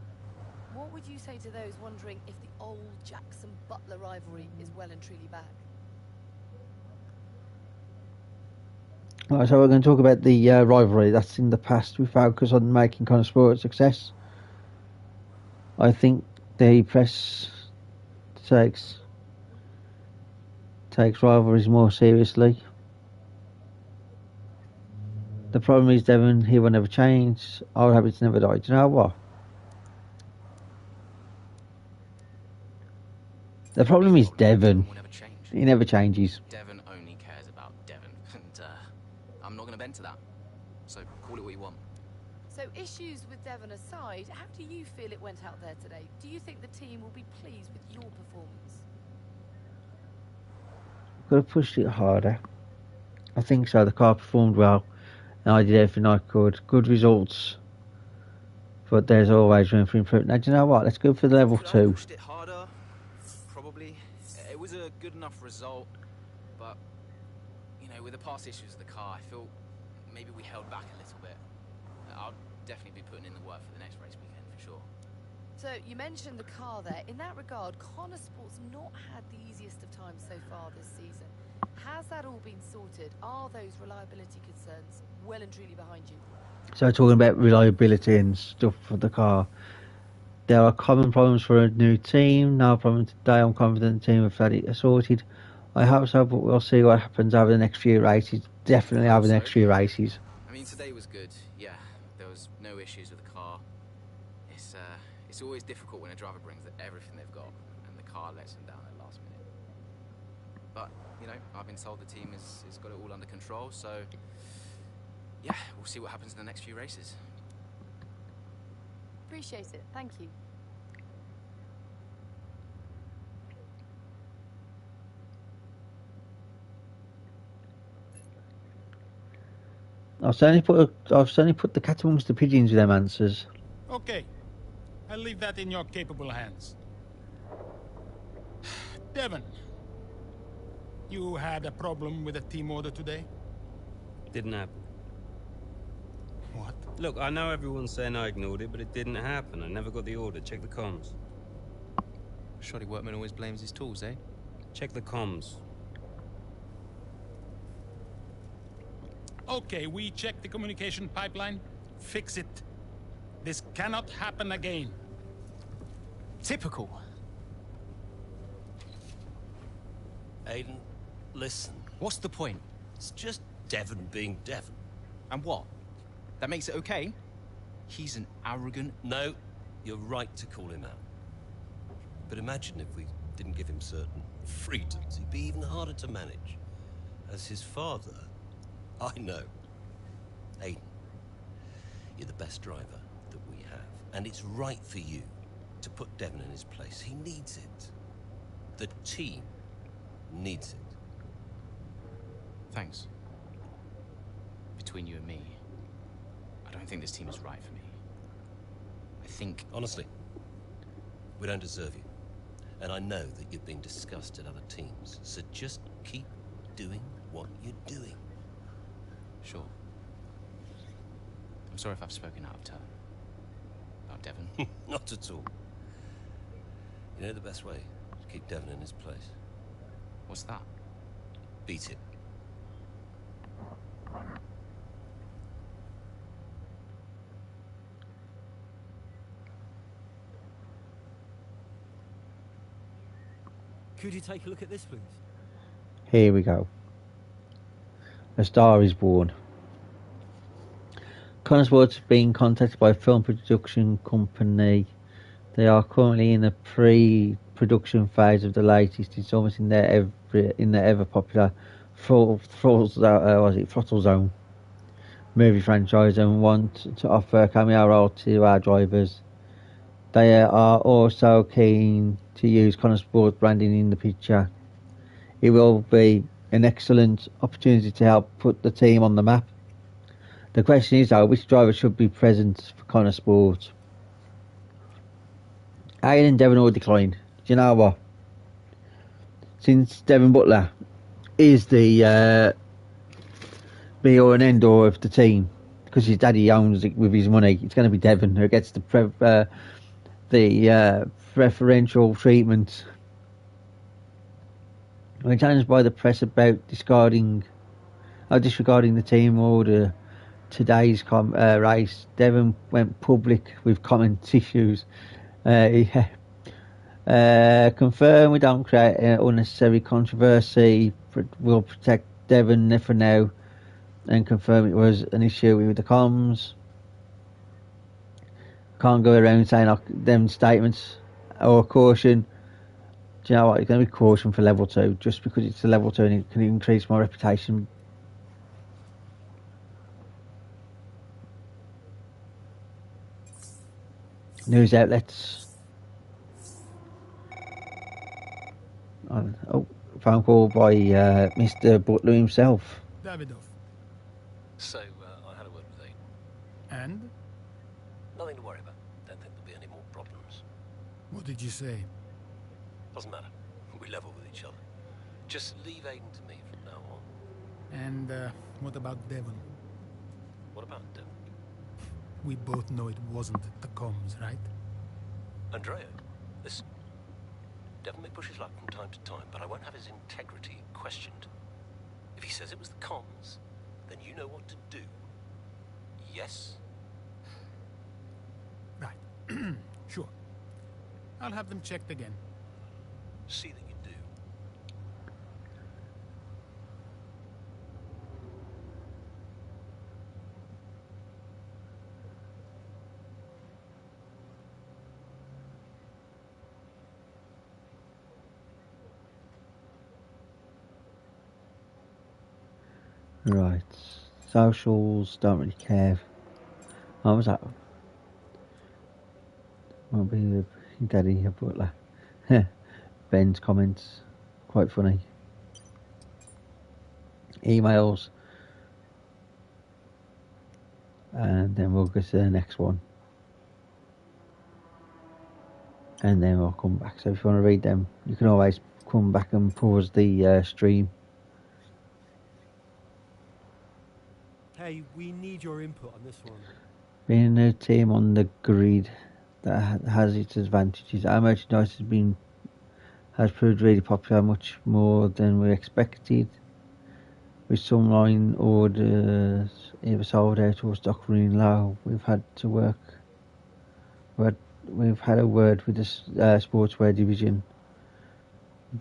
what would you say to those wondering if the old Jackson-Butler rivalry is well and truly back? Right, so we're going to talk about the rivalry that's in the past. We focus on making Connor Sport a success. I think the press takes rivalries more seriously. The problem is, Devon, he will never change. Our habits never die. Do you know what? The problem is Devon. He never changes. Devon only cares about Devon, and I'm not going to bend to that. So call it what you want. So issues with Devon aside, how do you feel it went out there today? Do you think the team will be pleased with your performance? Could have pushed it harder. I think so. The car performed well, and I did everything I could. Good results, but there's always room for improvement. Now, do you know what? Let's go for the level 2. Pushed it harder, probably. It was a good enough result, but you know, with the past issues of the car, I feel maybe we held back a little bit. I'll definitely be putting in the work for the next race weekend for sure. So you mentioned the car there. In that regard, Connor Sport's not had the easiest of times so far this season. Has that all been sorted? Are those reliability concerns well and truly behind you? So talking about reliability and stuff for the car, there are common problems for a new team. No problem today. I'm confident the team have had it sorted. I hope so, but we'll see what happens over the next few races. Definitely over the next few races. I mean, today was good. Yeah, there was no issues with the car. It's always difficult when a driver brings everything they've got and the car lets them down at the last minute. But, you know, I've been told the team has got it all under control, so yeah, we'll see what happens in the next few races. Appreciate it. Thank you. I've certainly put the cat amongst the pigeons with them answers. Okay, I'll leave that in your capable hands. Devon, you had a problem with a team order today? Didn't happen. What? Look, I know everyone's saying I ignored it, but it didn't happen. I never got the order. Check the comms. Shoddy workman always blames his tools, eh? Check the comms. Okay, we checked the communication pipeline. Fix it. This cannot happen again. Typical. Aiden, listen. What's the point? It's just Devon being Devon. And what? That makes it okay? He's an arrogant... No, you're right to call him out. But imagine if we didn't give him certain freedoms. He'd be even harder to manage. As his father, I know. Aiden, you're the best driver that we have. And it's right for you to put Devon in his place. He needs it. The team needs it. Thanks. Between you and me, I don't think this team is right for me. I think... Honestly, we don't deserve you. And I know that you're being discussed at other teams. So just keep doing what you're doing. Sure. I'm sorry if I've spoken out of turn. About Devon. Not at all. You know the best way to keep Devon in his place? What's that? Beat it. Could you take a look at this, please? Here we go. A Star is Born. Connor Sports has been contacted by a film production company. They are currently in the pre-production phase of the latest installment in their ever popular Throttle Zone movie franchise, and want to offer a cameo role to our drivers. They are also keen to use Connor Sports branding in the picture. It will be an excellent opportunity to help put the team on the map. The question is, though, which driver should be present for Connor Sports? Aiden, Devon or decline? Do you know what? Since Devon Butler is the be or an end all of the team, because his daddy owns it with his money. It's going to be Devon who gets the preferential treatment. When challenged by the press about disregarding the team order today's race, Devon went public with comment issues. He confirmed we don't create unnecessary controversy. We'll protect Devon for now, and confirm it was an issue with the comms. Can't go around saying them statements or caution. Do you know what? It's going to be caution for level 2, just because it's a level 2 and it can increase my reputation. News outlets. Oh, phone call by Mr. Butler himself. Davidoff. So, I had a word with Aiden. And? Nothing to worry about. Don't think there'll be any more problems. What did you say? Doesn't matter. We level with each other. Just leave Aiden to me from now on. And what about Devon? What about Devon? We both know it wasn't the comms, right? Andrea, listen. Devon may push his luck from time to time, but I won't have his integrity questioned. If he says it was the comms, then you know what to do. Yes? Right. Sure. I'll have them checked again. See that you do. Right. Socials, don't really care. What was that? Won't be the daddy Butler. Ben's comments, quite funny. Emails. And then we'll go to the next one. And then we'll come back. So if you want to read them, you can always come back and pause the stream. Hey, we need your input on this one. Being a team on the grid that has its advantages. Our merchandise has proved really popular, much more than we expected. With some line orders either sold out or stock running low, we've had a word with the sportswear division,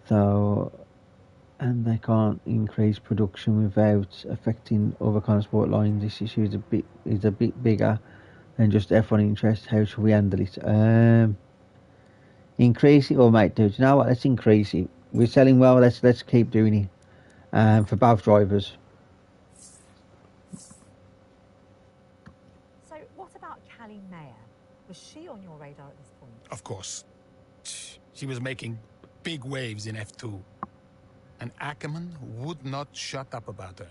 though, and they can't increase production without affecting other kind of sport lines. This issue is a bit bigger than just F1 interest. How should we handle it? Increase it, or mate, dude, you know what? Let's increase it. We're selling well. Let's keep doing it. For both drivers. So, what about Callie Mayer? Was she on your radar at this point? Of course. She was making big waves in F2. And Ackerman would not shut up about her.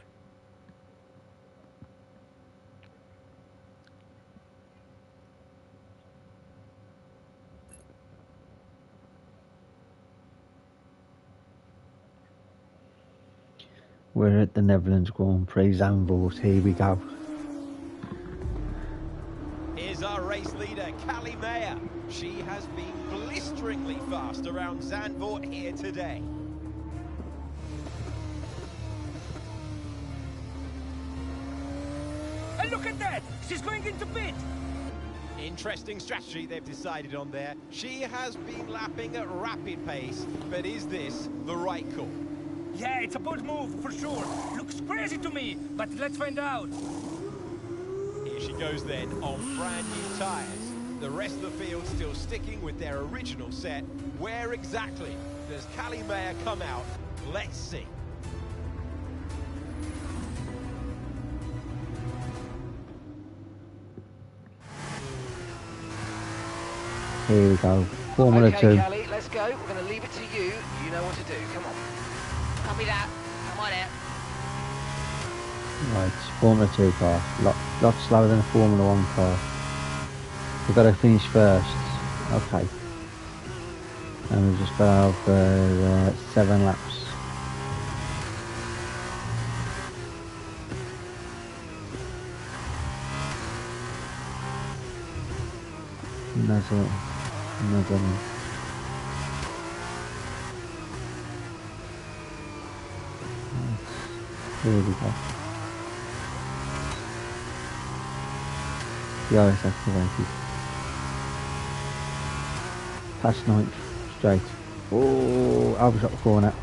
We're at the Netherlands Grand Prix Zandvoort. Here we go. Here's our race leader, Callie Mayer. She has been blisteringly fast around Zandvoort here today. And look at that! She's going into pit! Interesting strategy they've decided on there. She has been lapping at rapid pace, but is this the right call? Yeah, it's a bold move, for sure. Looks crazy to me, but let's find out. Here she goes then, on brand new tyres. The rest of the field still sticking with their original set. Where exactly does Callie Mayer come out? Let's see. Here we go. Formula 2. Callie, let's go. We're going to leave it to you. You know what to do. Come on. Copy that. Come on out. Right, Formula 2 car. Lot slower than a Formula 1 car. We've got to finish first. Okay. And we've just got over 7 laps. another there we go. The RS activated. Past 9th, straight. Oh, overshot the corner.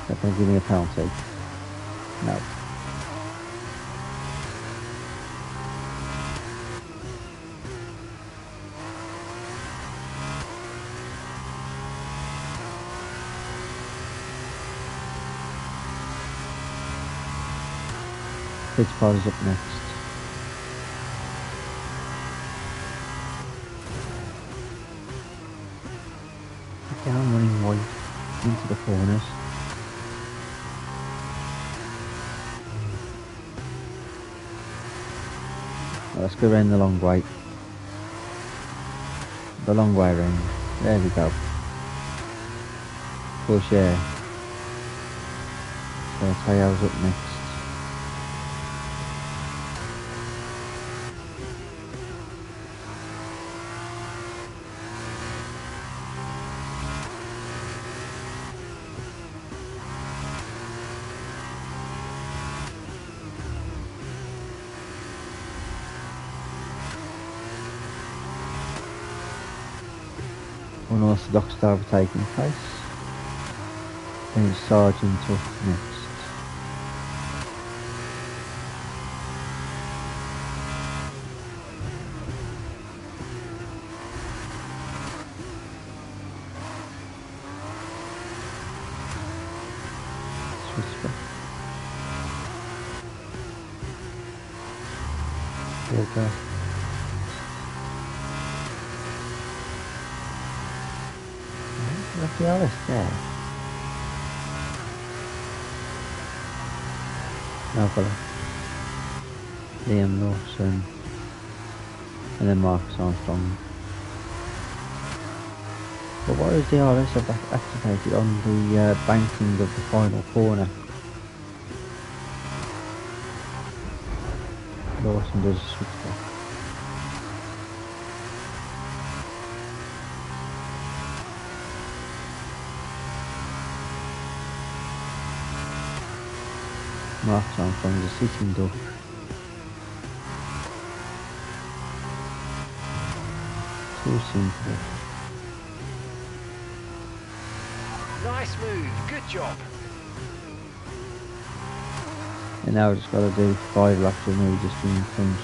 They're going to give me a penalty. No. Fittipaldi's up next. Down running wide into the corners. Well, let's go around the long way. The long way around. There we go. Push air. So Tayo's up next. Unorthodox derby taking place. Then Sergeant up next. Whisper. There we go. Look at Alice there. No fella. Liam Lawson. And then Marcus Armstrong. But why is the RS activated on the banking of the final corner? Lawson does a switch back. Marcus Armstrong is a sitting duck. Too simple. Nice move, good job. And now we've just got to do 5 laps with me just in front.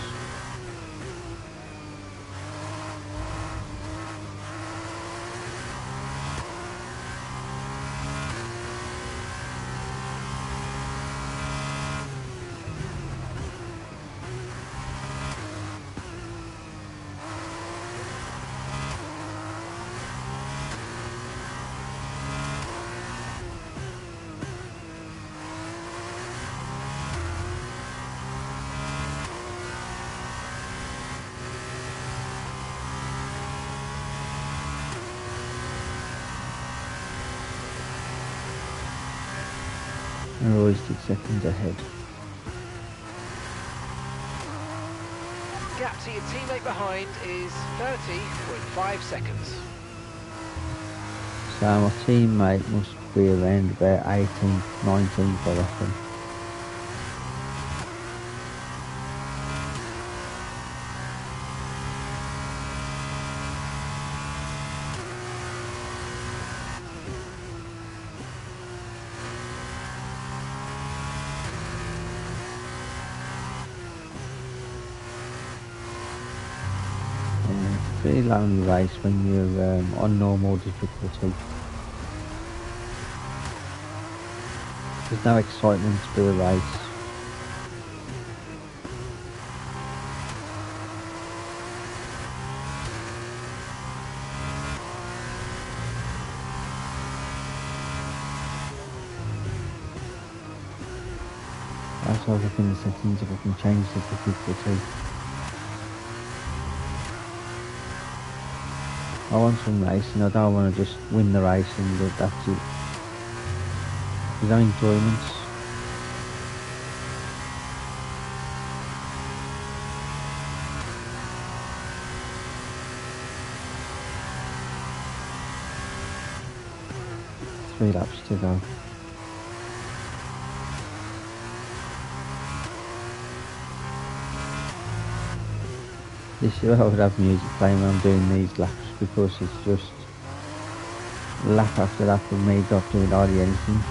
And always 6 seconds ahead. Gap to your teammate behind is 30.5 seconds. So my teammate must be around about 18th, 19th I reckon. Pretty lonely race when you're on normal difficulty. There's no excitement to the race. That's why I look in the settings if I can change the difficulty. I want some racing, I don't want to just win the race and that's it. There's no enjoyment. 3 laps to go. This year I would have music playing when I'm doing these laps because it's just lap after lap of me not doing hardly anything.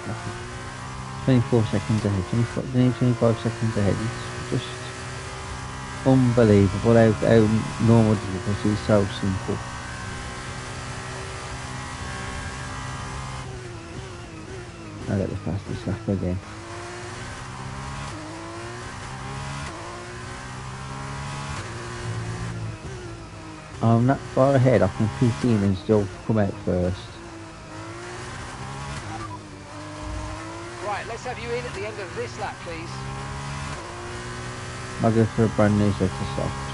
Uh, 24 seconds ahead, 25 seconds ahead. It's just unbelievable how normal difficulty is so simple. I got the fastest lap again. I'm not far ahead, I can pit in and still come out first. Right, let's have you in at the end of this lap, please. I'll go for a brand new set of socks.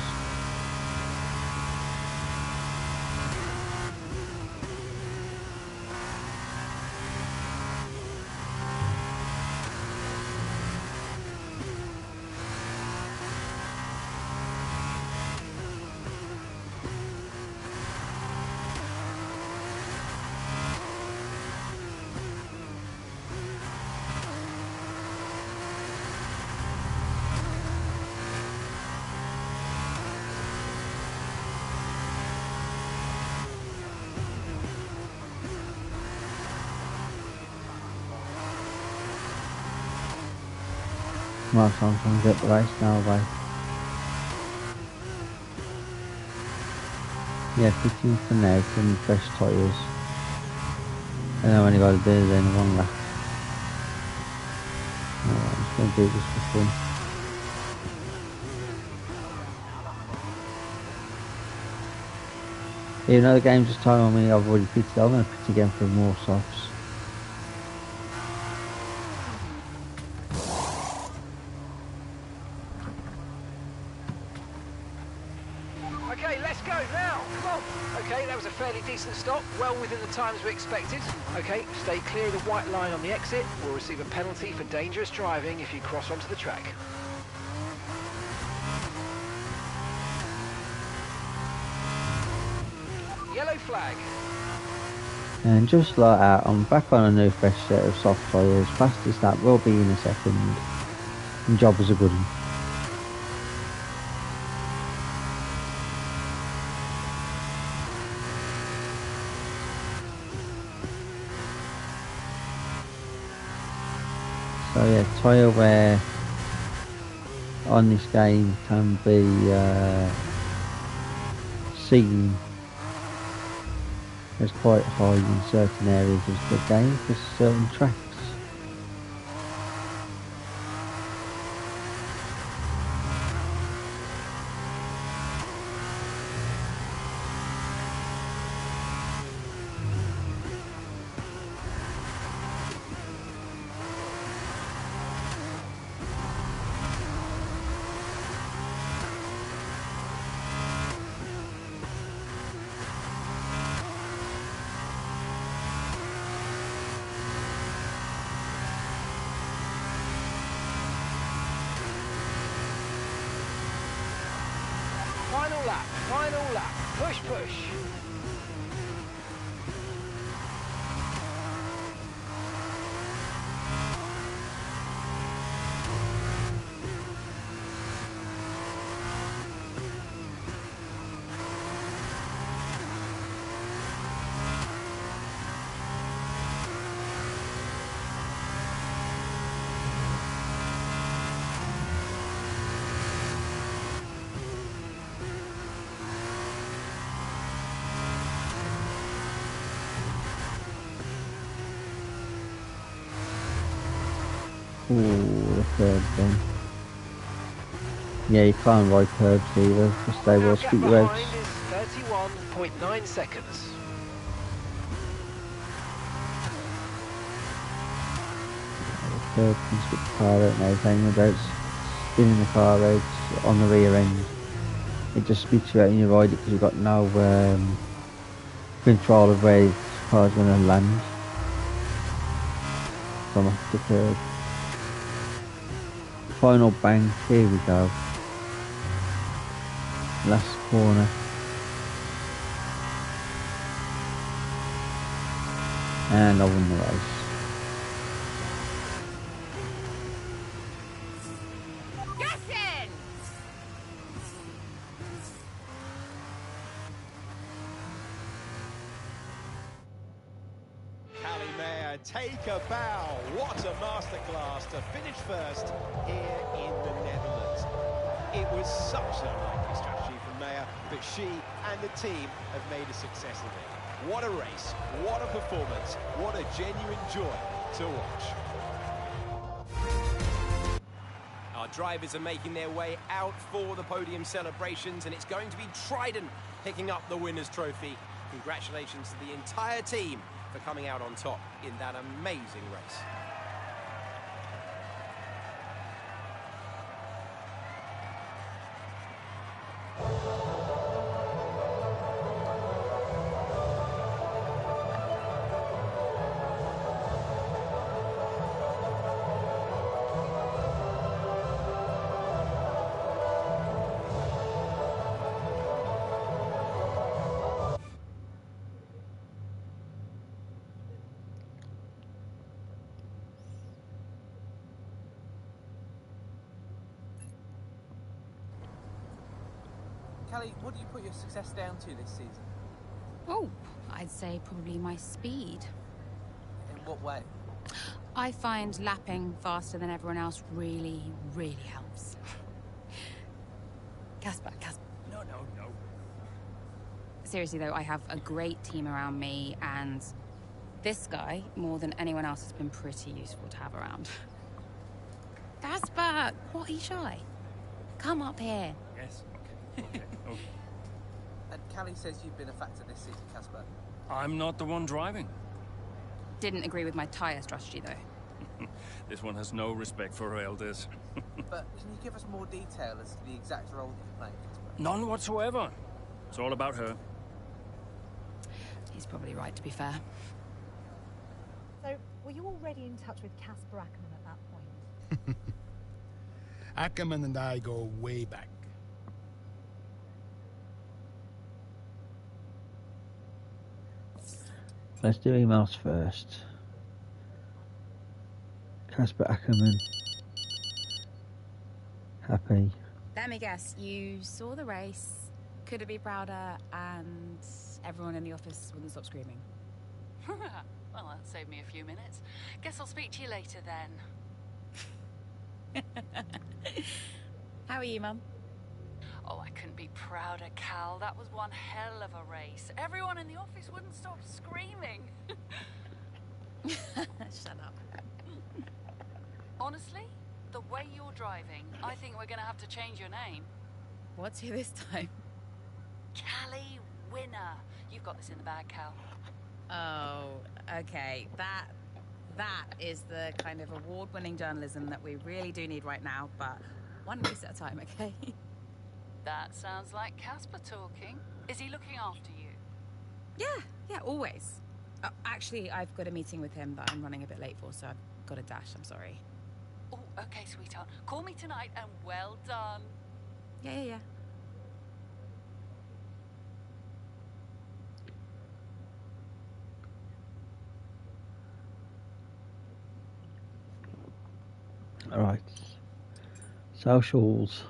Well, so I'm trying to get the race now by 15 for now from fresh tyres. And I've only got to do then one lap. I'm just going to do this for fun. Even though the game's just time on me, I've already pitted, I'm going to pit again for more softs. Okay, let's go now. Come on. Okay, that was a fairly decent stop, well within the times we expected. Okay, stay clear of the white line on the exit. We'll receive a penalty for dangerous driving if you cross onto the track. Yellow flag. And just like that, I'm back on a new fresh set of soft tyres. Fastest lap will be in a second. And job was a good one. So yeah, tyre wear on this game can be seen as quite high in certain areas of the game for certain tracks. Final lap. Push, push. Ooh, the curb then. Yeah, you can't ride curbs either, because they will spit you out. Behind is 31.9 seconds. The curb can spit the car out and everything without spinning the car out on the rear end. It just spits you out and you ride it because you've got no control of where the car's going to land from off the curb. Final bank, here we go. Last corner. And I won the race. Callie Mayer, take a bow. What a masterclass to finish first here in the Netherlands. It was such an unlikely strategy from Mayer, but she and the team have made a success of it. What a race, what a performance, what a genuine joy to watch. Our drivers are making their way out for the podium celebrations, and it's going to be Trident picking up the winner's trophy. Congratulations to the entire team for coming out on top in that amazing race. Callie, what do you put your success down to this season? Oh, I'd say probably my speed. In what way? I find lapping faster than everyone else really, really helps. Casper. No. Seriously though, I have a great team around me, and this guy, more than anyone else, has been pretty useful to have around. Casper, what are you shy? Come up here. Yes, okay. And Callie says you've been a factor this season, Casper. I'm not the one driving. Didn't agree with my tyre strategy though. This one has no respect for her elders. But can you give us more detail as to the exact role that you're playing, Casper? None whatsoever. It's all about her. He's probably right, to be fair. So, were you already in touch with Casper Ackerman at that point? Ackerman and I go way back. Let's do emails first. Casper Ackerman. Happy. Let me guess, you saw the race, couldn't be prouder, and everyone in the office wouldn't stop screaming. Well, that saved me a few minutes. Guess I'll speak to you later then. How are you, Mum? Oh, I couldn't be prouder, Cal. That was one hell of a race. Everyone in the office wouldn't stop screaming. Shut up. Honestly, the way you're driving, I think we're going to have to change your name. What's here this time? Callie Winner. You've got this in the bag, Cal. Oh, okay. That is the kind of award-winning journalism that we really do need right now, but one race at a time, okay? That sounds like Casper talking. Is he looking after you? Yeah, always. Actually, I've got a meeting with him that I'm running a bit late for, so I've got a dash, I'm sorry. Oh, okay, sweetheart. Call me tonight and well done. Yeah. Alright. Socials.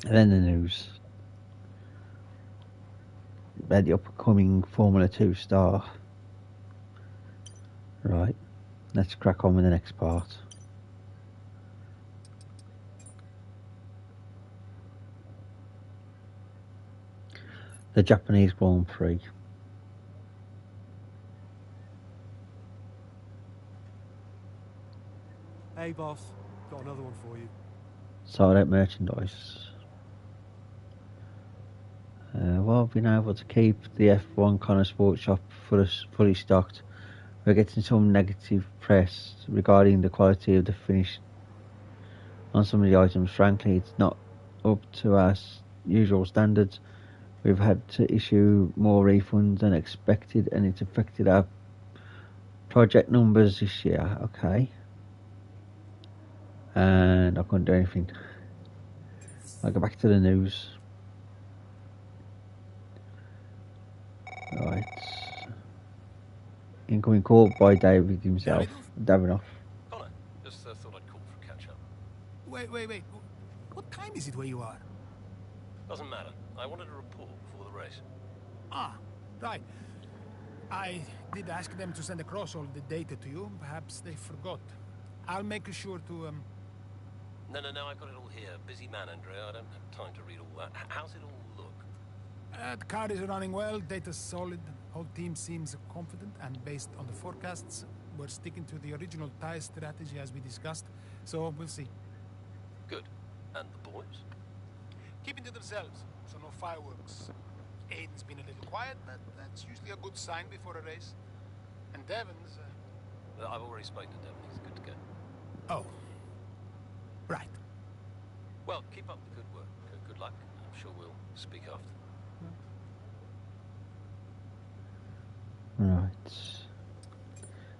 And then the news. About the upcoming Formula 2 star. Right. Let's crack on with the next part. The Japanese Grand Prix. Hey, boss. Got another one for you. Sold out merchandise. Well, I've been able to keep the F1 Connor Sports shop fully stocked. We're getting some negative press regarding the quality of the finish on some of the items. Frankly, it's not up to our usual standards. We've had to issue more refunds than expected, and it's affected our project numbers this year. Okay. And I couldn't do anything. I'll go back to the news. Right. Incoming call by David himself. Davidoff. Connor, just thought I'd call for a catch-up. Wait. What time is it where you are? Doesn't matter. I wanted a report before the race. Ah, right. I did ask them to send across all the data to you. Perhaps they forgot. I'll make sure to, No, I've got it all here. Busy man, Andrea. I don't have time to read all that. How's it all look? The car is running well, data's solid. Whole team seems confident, and based on the forecasts, we're sticking to the original tire strategy as we discussed. So we'll see. Good. And the boys? Keeping to themselves, so no fireworks. Aiden's been a little quiet, but that's usually a good sign before a race. And Devon's... I've already spoken to Devon. He's good to go. Oh. Right. Well, keep up the good work. Good luck. I'm sure we'll speak after. Right.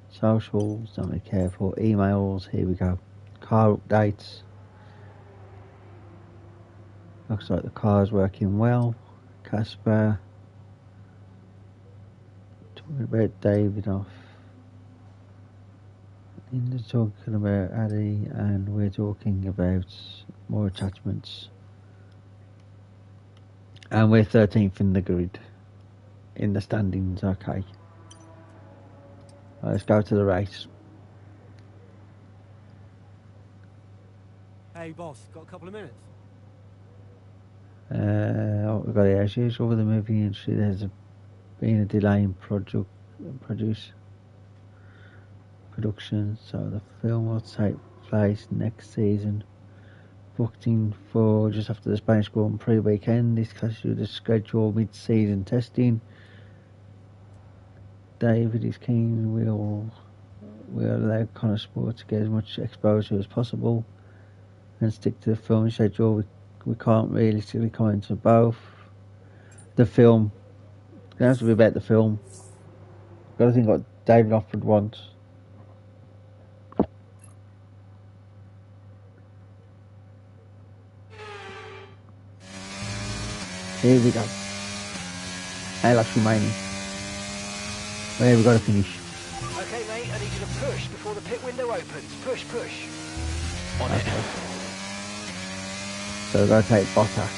Socials, don't be careful. Emails, here we go. Car updates. Looks like the car's working well. Casper. Talking about Davidoff. Linda's talking about Addy, and we're talking about more attachments. And we're 13th in the grid. In the standings, okay. Let's go to the race. Hey, boss. Got a couple of minutes? We've got it as usual with the movie industry. There's been a delay in production, so the film will take place next season. Booked in for just after the Spanish Grand Prix weekend. This clashes with the scheduled mid-season testing. David is keen. We'll allow Connor Sport to get as much exposure as possible and stick to the film schedule. We can't realistically comment on both. The film, it has to be about the film. Got to think what David Offord wants. Here we go. Alex remaining. Where we got to finish. Okay, mate, I need you to push before the pit window opens. Push. On it. So we're going to take Bottas.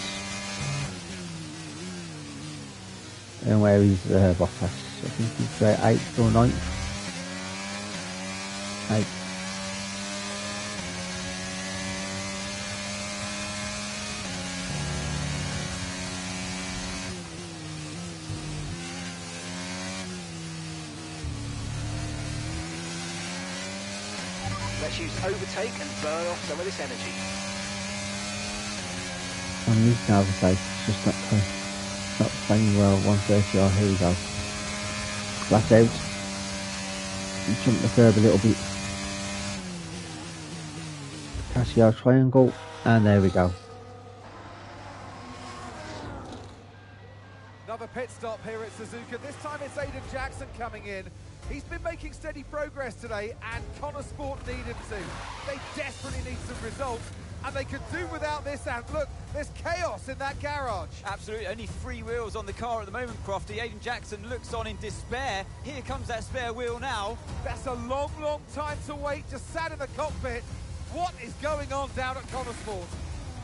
And where is Bottas? I think he's 8th or 9th. 8th. Let's use overtake and burn off some of this energy. I'm using overtake, it's just not playing well. 130, oh, here we go. Flat out. Jump the curb a little bit. Casio triangle, and there we go. Another pit stop here at Suzuka. This time it's Aiden Jackson coming in. He's been making steady progress today, and Connor Sport need him to. They desperately need some results, and they could do without this. And look, there's chaos in that garage. Absolutely, only 3 wheels on the car at the moment, Crofty. Aiden Jackson looks on in despair. Here comes that spare wheel now. That's a long, long time to wait, just sat in the cockpit. What is going on down at Connor Sport?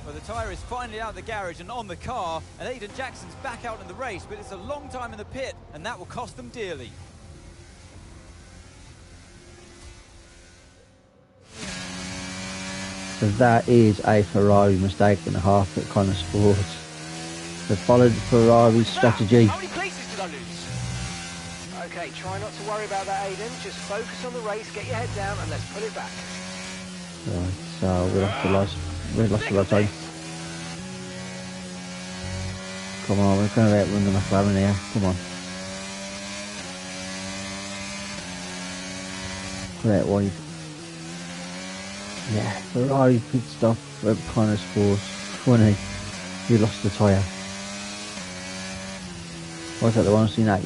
Well, the tyre is finally out of the garage and on the car, and Aiden Jackson's back out in the race, but it's a long time in the pit, and that will cost them dearly. So that is a Ferrari mistake and a half at Connor Sport. They followed Ferrari's strategy. How many places did I lose? Okay, try not to worry about that, Aiden. Just focus on the race, get your head down, and let's put it back. Right, so we'll have to lost a lot of time. Come on, we're going to outrun the McLaren here. Come on. Put out wide. Yeah, Ferrari pit stop at Connors Force. Funny, he lost the tyre. What's that, the 109?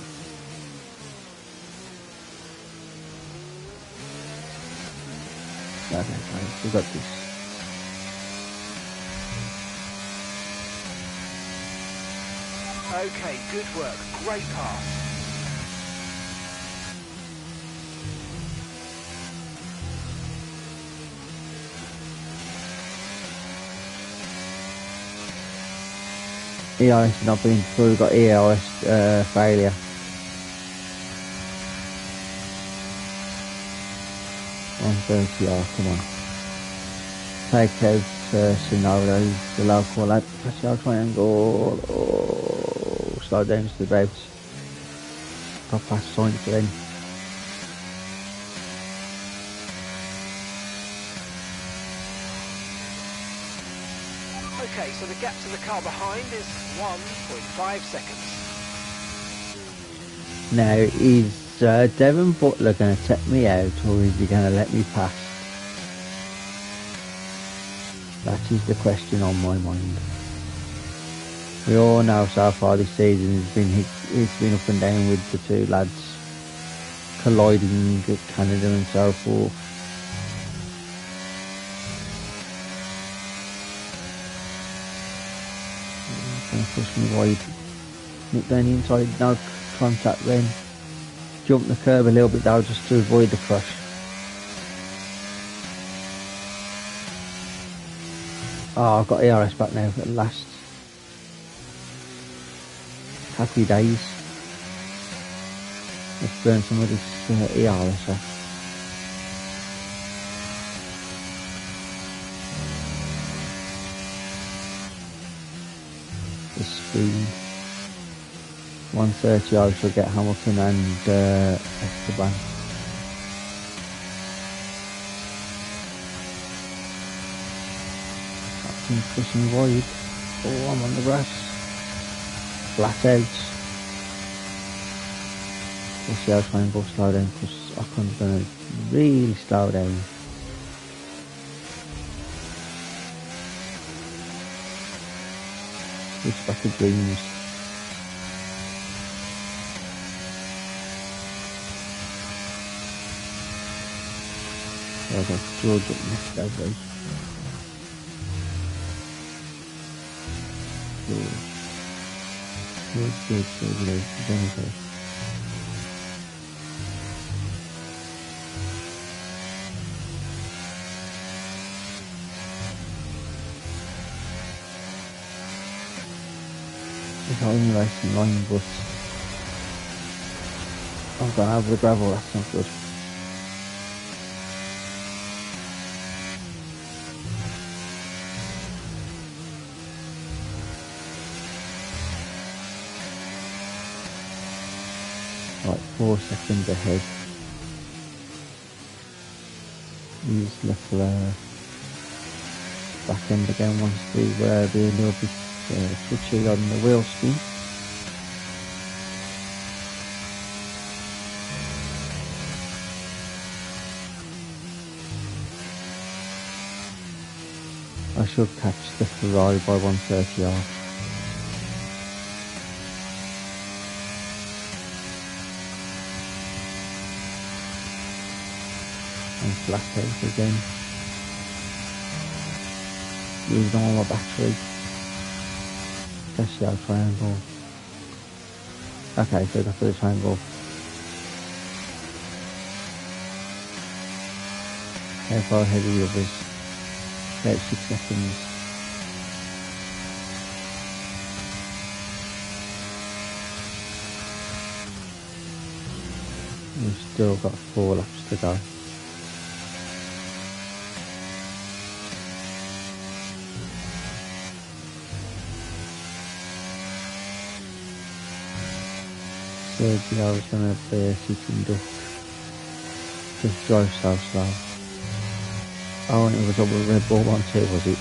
Okay, guys, we got this. Okay, good work. Great pass. ERS not been through, we've got ERS failure. Come on. Take out scenario, the local lap, press our triangle, oh, slow down to the boats. Got past sign for them. Okay, so the gap to the car behind is 1.5 seconds. Now, is Devon Butler going to take me out, or is he going to let me pass? That is the question on my mind. We all know so far this season it's been up and down with the two lads colliding at Canada and so forth. Going to push me wide. Nick down the inside, no contact then. Jump the curb a little bit though just to avoid the crush. Oh, I've got ERS back now at last. Happy days. Let's burn some of this ERS off. The speed. 130 I shall get Hamilton and Esteban. Pushing wide. Oh, I'm on the grass. Flat out. We'll see how I try and go slow down because I couldn't gonna really slow down. Switch back to greens. I've got George up next that way. Good, very good. It's not only racing line, but I've gone over the gravel, that's not good. Right, 4 seconds ahead. Use Leclerc back end again once we be a little bit twitchy on the wheel spin. I should catch the Ferrari by 130R. And flat out again. Using all my battery. Test the triangle. Okay, so go for the triangle. How far ahead of the others? About 6 seconds. We've still got 4 laps to go. Sergio is going to be a sitting duck. Just drive so slow. Oh, and it was over Red Bull one too, was it?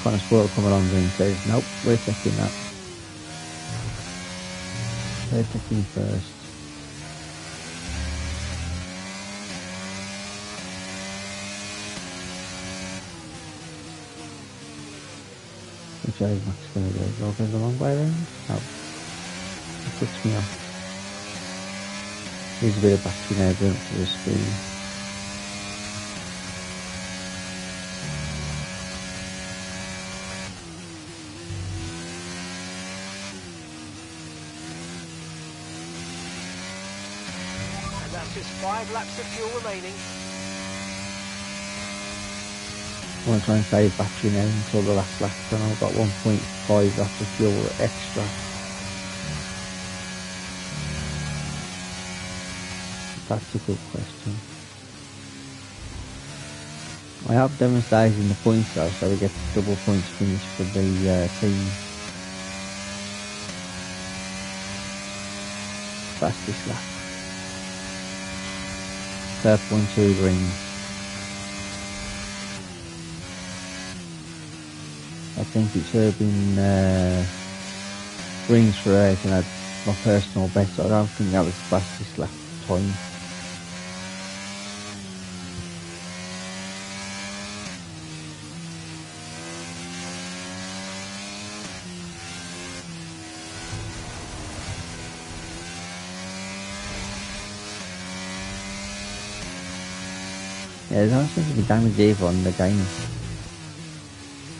Connor Sport come along and says, nope, we're checking that. They're checking first. Which way is Max going to go? Go the long way around? No. It puts me off. Here's a bit of battery now going up to the screen. And that's just 5 laps of fuel remaining. I want to try and save battery now until the last lap, and I've got 1.5 laps of fuel extra. That's a good question. I have demonstrated in the points though, so we get double points finish for the team. Fastest lap. 12.2 rings. I think it should have been rings for 8 and had my personal best. I don't think that was the fastest lap time. Yeah, there don't seem to be damage either on the game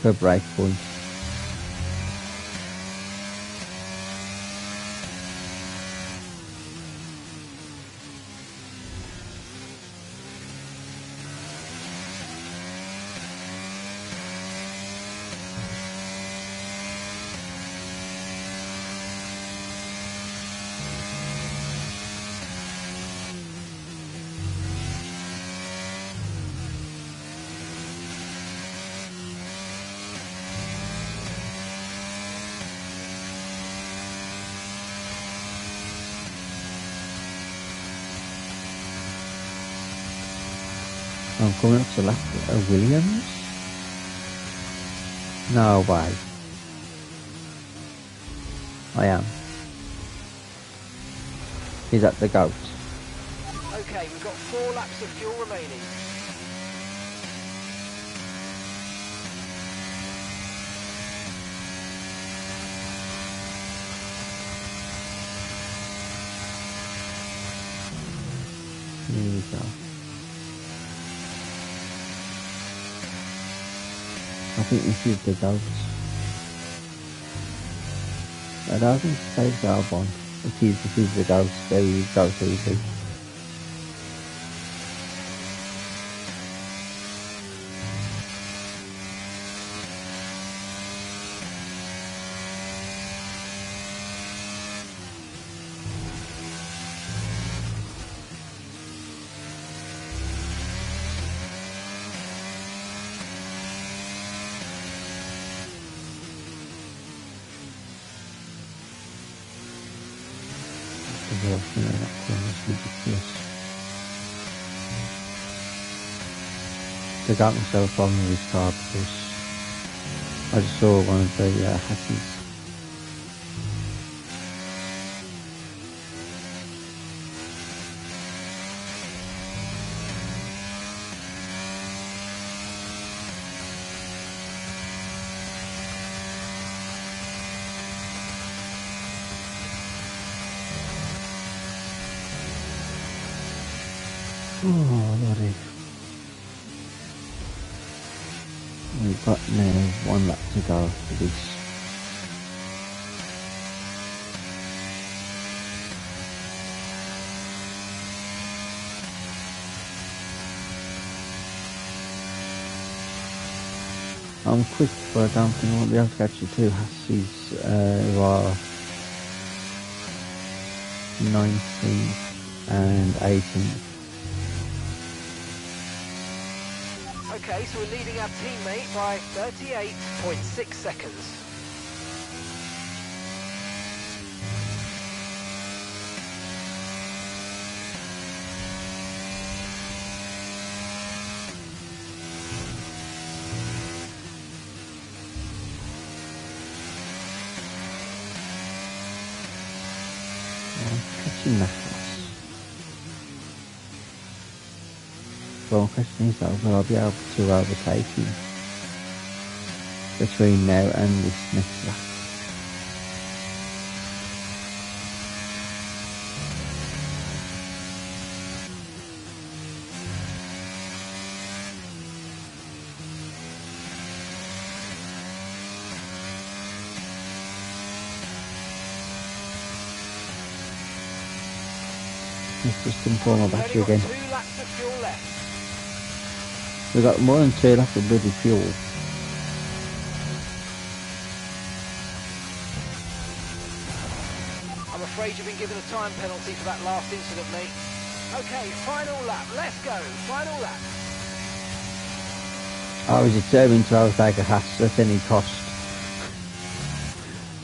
per breakpoint. I'm coming up to the left of Williams. No way. I am. He's at the goat. Okay, we've got 4 laps of fuel remaining. Here we go. I think this is the goat. I don't think it's Dave Galbon. This is the goat. There you go, easy. They got themselves a problem with his car because I just saw one of the Hatties. Oh, lordy. We've got now 1 lap to go for this. I'm quick, but I don't think I won't be able to catch the 2 Hassies who are 19th and 18th. Okay, so we're leading our teammate by 38.6 seconds. catching that loss. So I'm questioning myself, will I be able to overtake him between now and this next lap? Let's just control my battery again. 2 laps of fuel left. We've got more than 2 laps of bloody fuel. I'm afraid you've been given a time penalty for that last incident, mate. Okay, final lap. Let's go. Final lap. I was determined to overtake a Haas at any cost.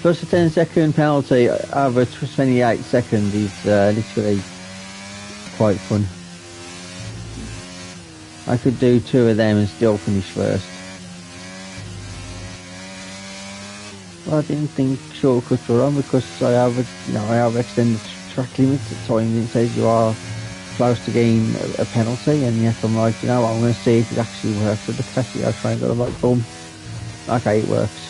Plus a 10-second penalty over 28 seconds is literally quite fun. I could do 2 of them and still finish first. Well, I didn't think shortcuts were on because I have extended track limits at times. It says you are close to getting a penalty, and yet I'm like, you know what, I'm going to see if it actually works with the Ducati. I try and go like, boom, okay, it works.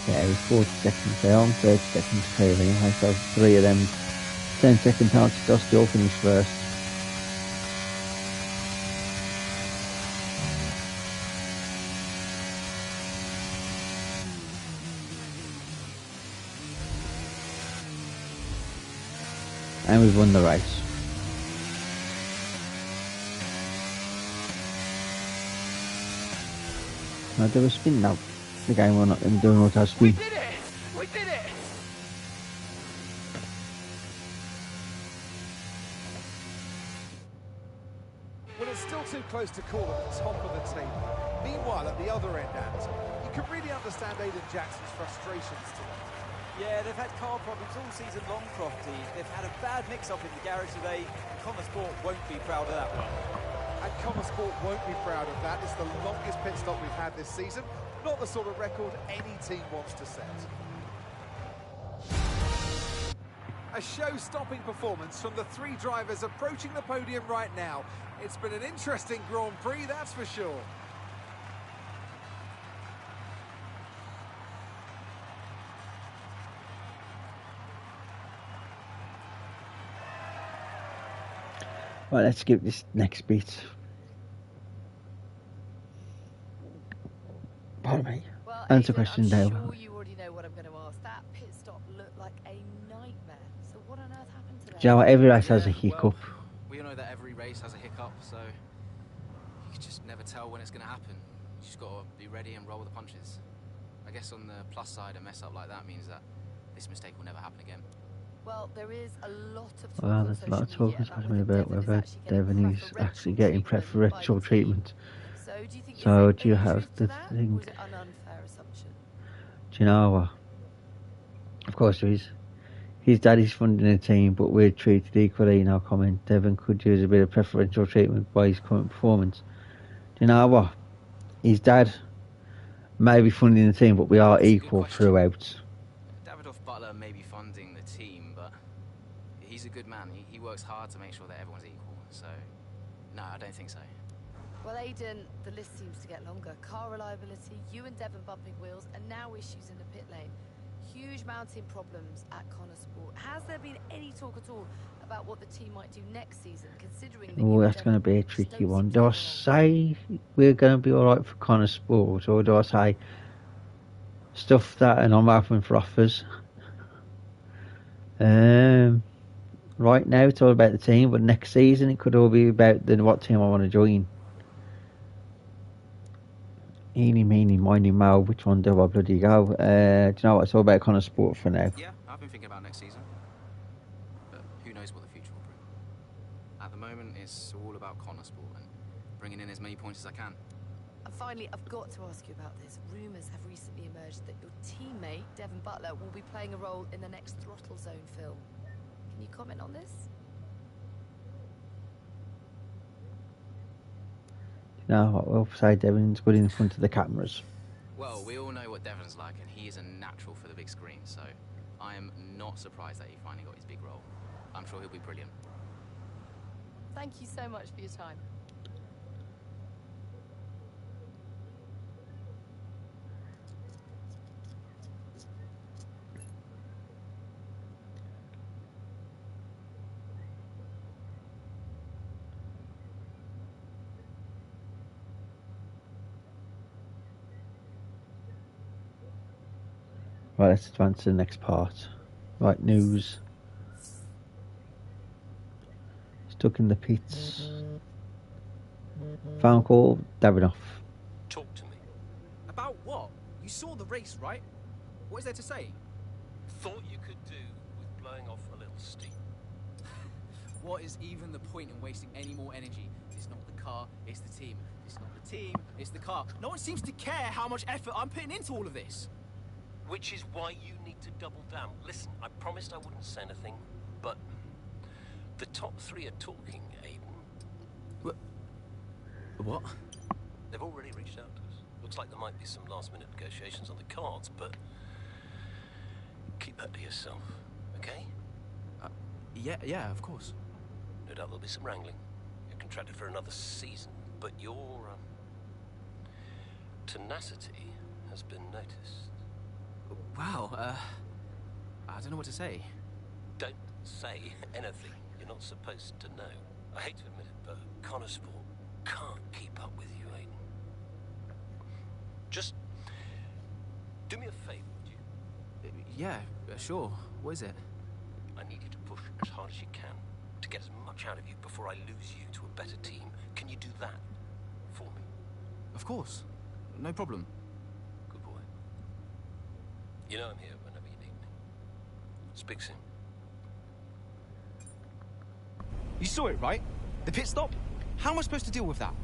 Yeah, it was 40 seconds there, on 30 seconds clear anyway, so 3 of them 10-second penalties, I'll still finish first. And we've won the race. Now do a spin now. The game we're not going to do an auto spin. We did it! We did it! Well, it's still too close to call at the top of the table. Meanwhile, at the other end, Ant, you can really understand Aiden Jackson's frustrations today. Yeah, they've had car problems all season long, Crofty. They've had a bad mix-up in the garage today. Connor Sport won't be proud of that one. And Connor Sport won't be proud of that. It's the longest pit stop we've had this season. Not the sort of record any team wants to set. A show-stopping performance from the 3 drivers approaching the podium right now. It's been an interesting Grand Prix, that's for sure. Right, let's skip this next bit. Pardon me. Well, Answer Aidan, question, I'm Dale. sure you already know what I'm going to ask. That pit stop looked like a nightmare. So what on earth happened today? Do you know what? Every race has a hiccup. We all know that every race has a hiccup, so you can just never tell when it's going to happen. You just got to be ready and roll with the punches. I guess on the plus side, a mess up like that means that this mistake will never happen again. Well, there is a lot of talk Well, on there's a lot of social talk media especially whether about whether Devon Devon is actually getting preferential treatment. So do you have to or think? is it an unfair assumption? Do you know what? Of course there is. His dad is funding the team, but we're treated equally in our comment. Devon could use a bit of preferential treatment by his current performance. Do you know what? His dad may be funding the team, but we are equal throughout. Davidoff Butler may be funding the team, but he's a good man. He works hard to make sure that everyone's equal. So, no, I don't think so. Well, Aidan, the list seems to get longer. Car reliability, you and Devon bumping wheels, and now issues in the pit lane. Huge mounting problems at Connor Sport. Has there been any talk at all about what the team might do next season, considering that Oh, that's going to be a tricky one. Do I say we're going to be alright for Connor Sport, or do I say stuff that and I'm open for offers? Right now it's all about the team, but next season it could all be about what team I want to join. Eeny, meeny, miny, mo. Which one do I bloody go? Do you know what? It's all about Connor Sport for now. Yeah, I've been thinking about next season. But who knows what the future will bring. At the moment, it's all about Connor Sport and bringing in as many points as I can. And finally, I've got to ask you about this. Rumours have recently emerged that your teammate, Devon Butler, will be playing a role in the next Throttle Zone film. Can you comment on this? No, I'll say Devon's good in front of the cameras. Well, we all know what Devon's like, and he is a natural for the big screen, so I am not surprised that he finally got his big role. I'm sure he'll be brilliant. Thank you so much for your time. Right, let's advance to the next part. Right, news. Stuck in the pits. Phone call, Davidoff. Talk to me. About what? You saw the race, right? What is there to say? Thought you could do with blowing off a little steam. What is even the point in wasting any more energy? It's not the car, it's the team. It's not the team, it's the car. No one seems to care how much effort I'm putting into all of this. Which is why you need to double down. Listen, I promised I wouldn't say anything, but the top three are talking, Aiden. What? They've already reached out to us. Looks like there might be some last-minute negotiations on the cards, but keep that to yourself, okay? Yeah, of course. No doubt there'll be some wrangling. You're contracted for another season, but your tenacity has been noticed. Wow, I don't know what to say. Don't say anything you're not supposed to know. I hate to admit it, but Connor Sport can't keep up with you, Aiden. Just do me a favour, would you? Yeah, sure. What is it? I need you to push as hard as you can to get as much out of you before I lose you to a better team. Can you do that for me? Of course. No problem. Good boy. You know I'm here whenever you need me. Speak soon. You saw it, right? The pit stop? How am I supposed to deal with that?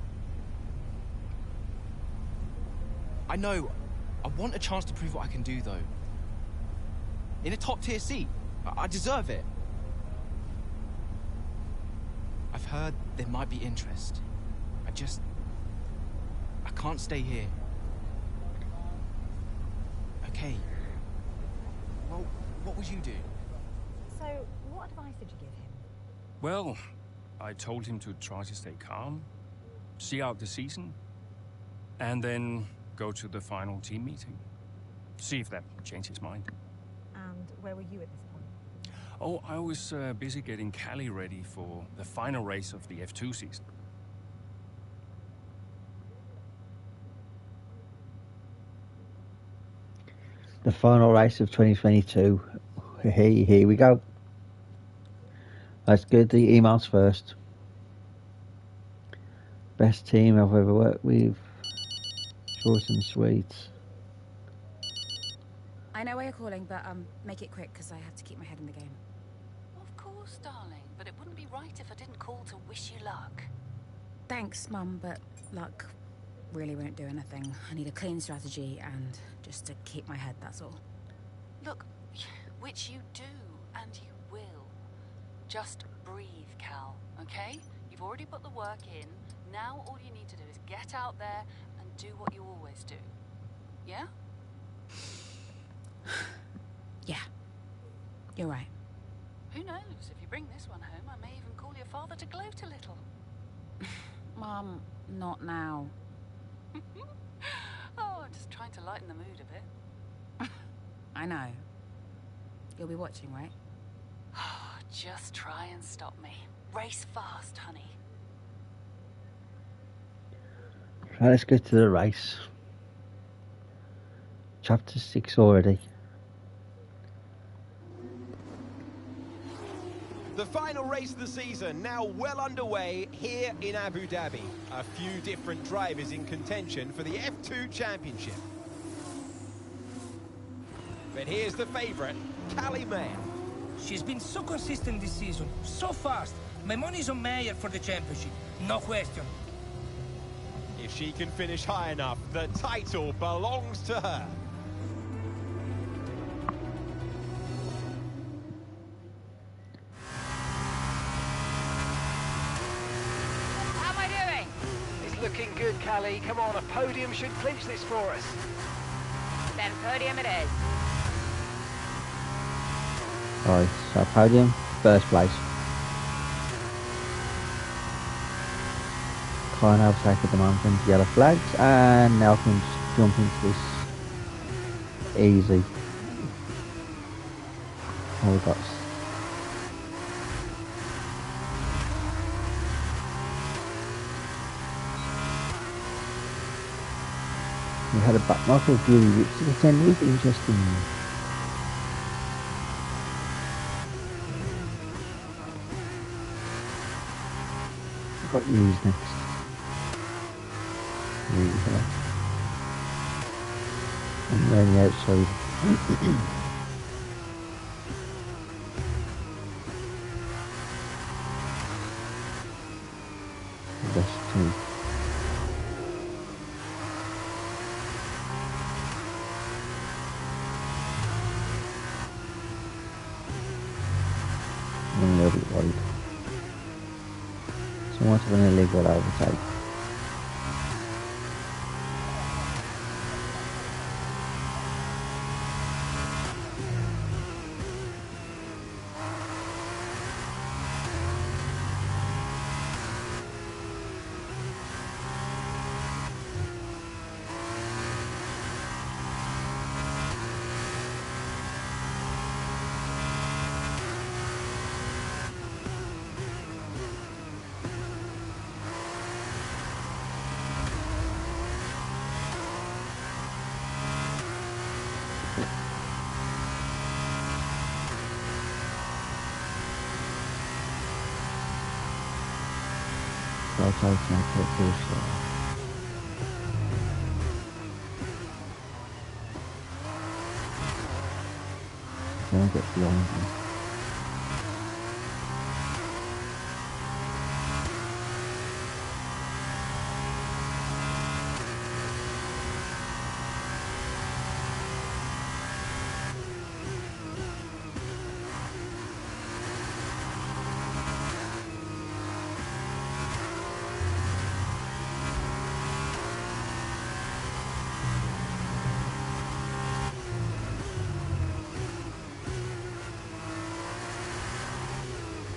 I know. I want a chance to prove what I can do, though. In a top-tier seat. I deserve it. I've heard there might be interest. I can't stay here. Okay. Well, what would you do? So, what advice did you give him? Well, I told him to try to stay calm, see out the season, and then go to the final team meeting. See if that changed his mind. And where were you at this point? Oh, I was busy getting Callie ready for the final race of the F2 season. The final race of 2022. Here we go. Let's get the emails first. Best team I've ever worked with. Short and sweet. I know why you're calling, but make it quick because I have to keep my head in the game. Of course, darling, but it wouldn't be right if I didn't call to wish you luck. Thanks, Mum, but luck really won't do anything. I need a clean strategy and just to keep my head, that's all. Look, which you do, and you will. Just breathe, Cal, okay? You've already put the work in. Now all you need to do is get out there and do what you always do. Yeah? Yeah. You're right. Who knows? If you bring this one home, I may even call your father to gloat a little. Mum, not now. Oh, I'm just trying to lighten the mood a bit. I know. You'll be watching, right? Oh, just try and stop me. Race fast, honey. Right, let's go to the race. Chapter 6 already. The final race of the season now well underway here in Abu Dhabi. A few different drivers in contention for the F2 Championship. But here's the favourite, Callie Mayer. She's been so consistent this season, so fast. My money's on Mayer for the championship, no question. If she can finish high enough, the title belongs to her. How am I doing? It's looking good, Callie. Come on, a podium should clinch this for us. Then podium it is. Right, so podium, first place. Can't have a take at the moment, yellow flags, and now can just jump into this easy. Oh, we got. We had a back marker of Julie Rich to the 10 week, interesting. Got used next. And then the outside. Best two. And a little bit wide. So much of an illegal overtake. So I'll try to make it feel slow. Don't get behind me.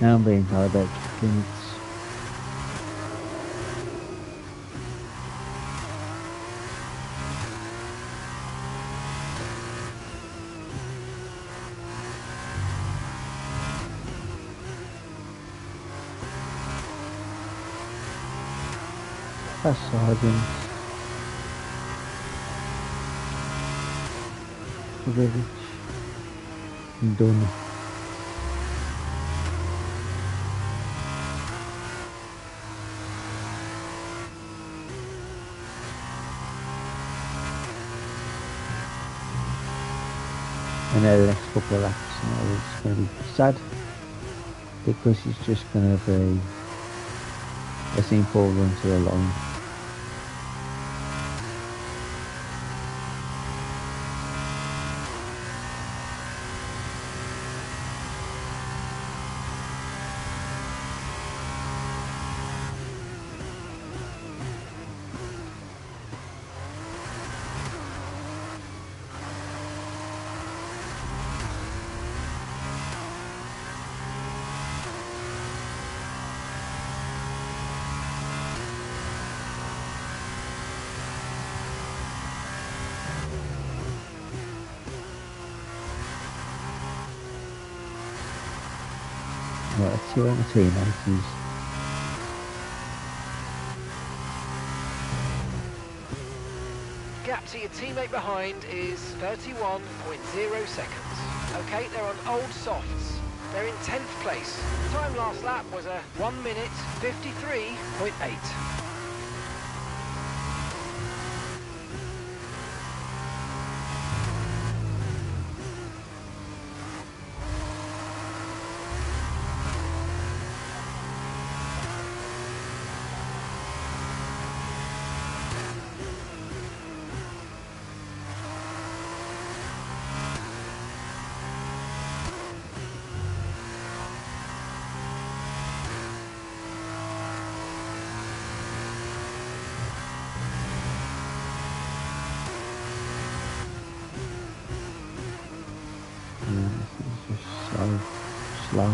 Now I'm being told about limits. That's Sergeant. Village. Done. And then the next couple of laps, it's going to be sad because it's just going to be a simple run to the line. Right, let's see what my teammates is. Gap to your teammate behind is 31.0 seconds. Okay, they're on old softs. They're in 10th place. Time last lap was a 1 minute 53.8. Slow.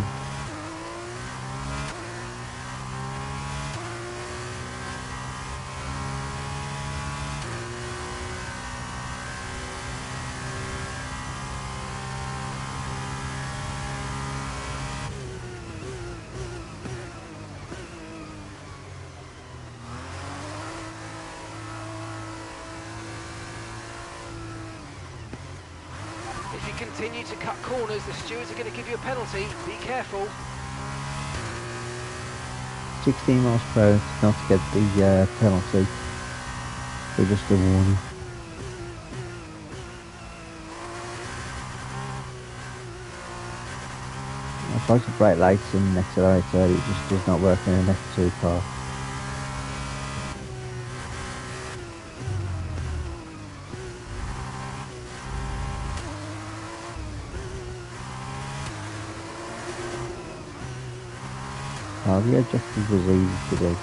If you continue to cut corners, the stewards are going to give you a penalty. Be careful. 16 miles per hour not to get the penalty. So just a warning. I tried to brake lights and accelerator, it just does not work in an F2 car. The objective was easy to do.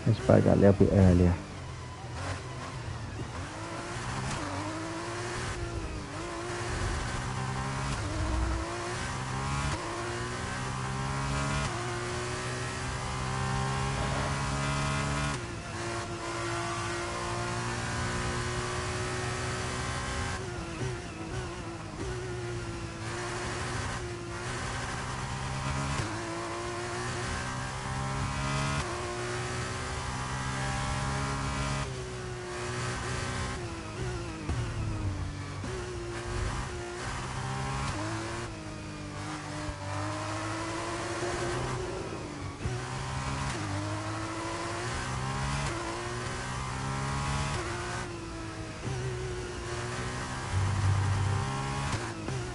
Let's brake that a little bit earlier.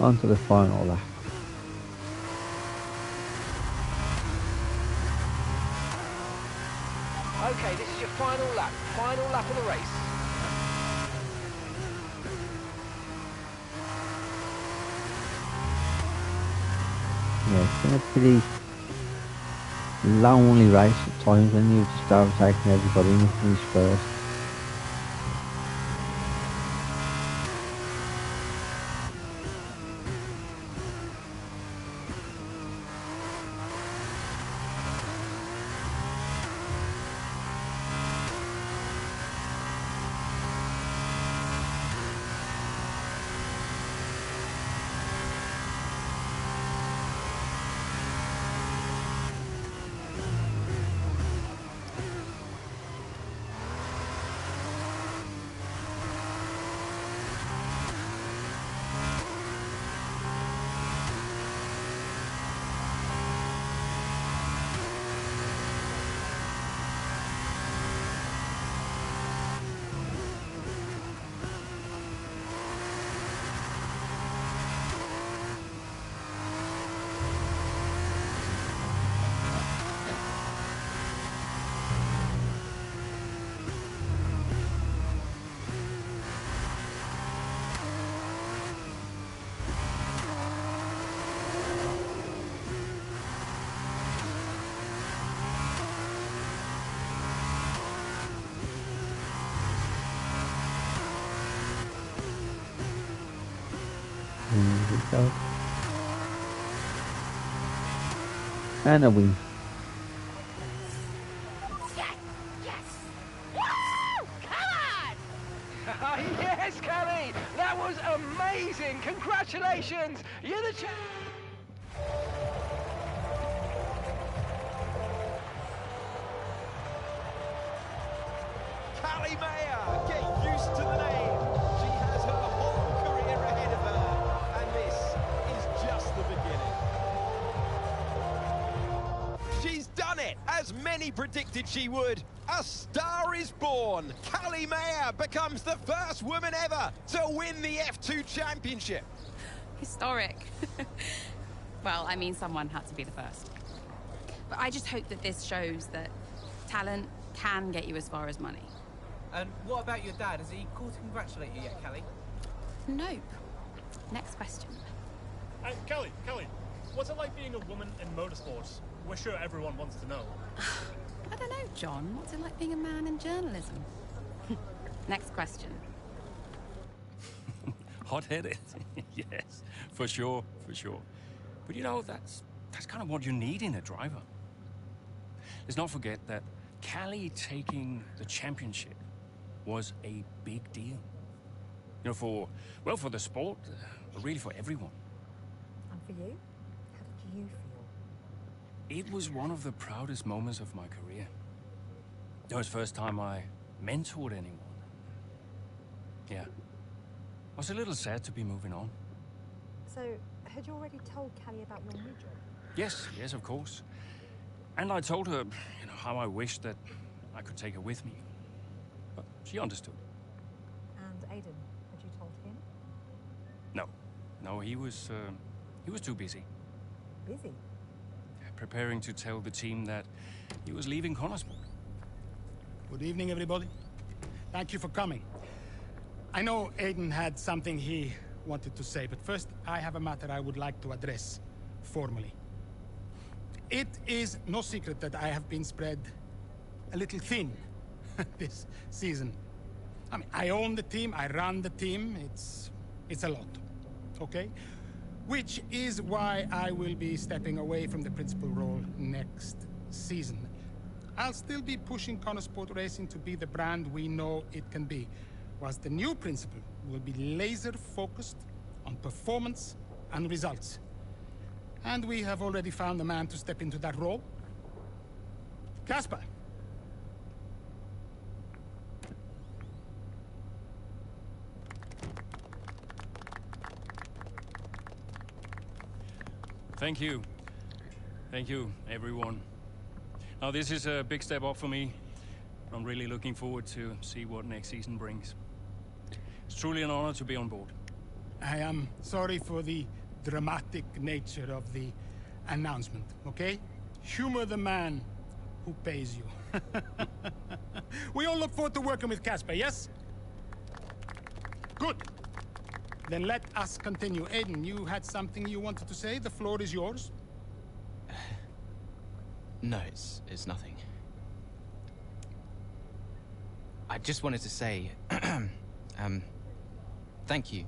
On to the final lap. Okay, this is your final lap of the race. Yeah, it's been a pretty lonely race at times when you just overtaking everybody and you finish first. There we go. And a win. Yes, Kelly! That was amazing! Congratulations! You're the champ! Callie Mayer, get used to the name. She has her whole career ahead of her, and this is just the beginning. She's done it, as many predicted she would. A star is born. Callie Mayer becomes the first woman ever to win the F2 Championship. Historic. Well, I mean, someone had to be the first. But I just hope that this shows that talent can get you as far as money. And what about your dad? Has he called to congratulate you yet, Callie? Nope. Next question. Kelly, what's it like being a woman in motorsports? We're sure everyone wants to know. I don't know, John. What's it like being a man in journalism? Next question. Hot-headed. Yes, for sure. But you know, that's kind of what you need in a driver. Let's not forget that Callie taking the championship was a big deal. You know, for the sport, but really for everyone. And for you? How did you feel? It was one of the proudest moments of my career. It was the first time I mentored anyone. Yeah. I was a little sad to be moving on. So, had you already told Callie about your new job? Yes, of course. And I told her, you know, how I wished that I could take her with me. But she understood. And Aiden, had you told him? No, he was too busy. Busy? Preparing to tell the team that he was leaving Connorsport. Good evening, everybody. Thank you for coming. I know Aiden had something he wanted to say, but first I have a matter I would like to address formally. It is no secret that I have been spread a little thin this season. I mean, I own the team, I run the team, it's a lot, okay? Which is why I will be stepping away from the principal role next season. I'll still be pushing Connorsport Racing to be the brand we know it can be, whilst the new principal will be laser-focused on performance and results. And we have already found a man to step into that role. Casper. Thank you. Thank you, everyone. Now, this is a big step up for me. I'm really looking forward to see what next season brings. It's truly an honor to be on board. I am sorry for the dramatic nature of the announcement, okay? Humor the man who pays you. We all look forward to working with Casper, yes? Good. Then let us continue. Aiden, you had something you wanted to say? The floor is yours. No, it's nothing. I just wanted to say, thank you,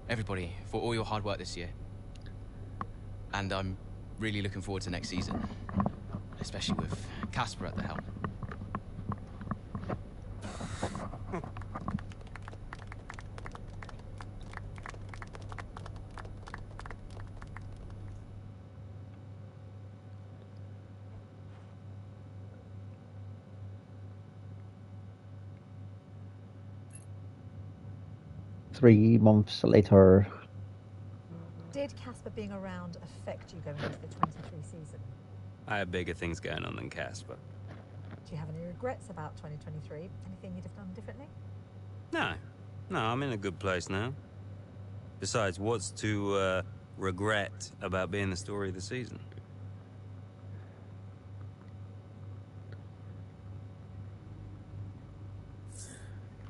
everybody, for all your hard work this year. And I'm really looking forward to next season, especially with Casper at the helm. Three months later. Did Casper being around affect you going into the 23 season? I have bigger things going on than Casper. Do you have any regrets about 2023? Anything you'd have done differently? No, I'm in a good place now. Besides, what's to regret about being the story of the season?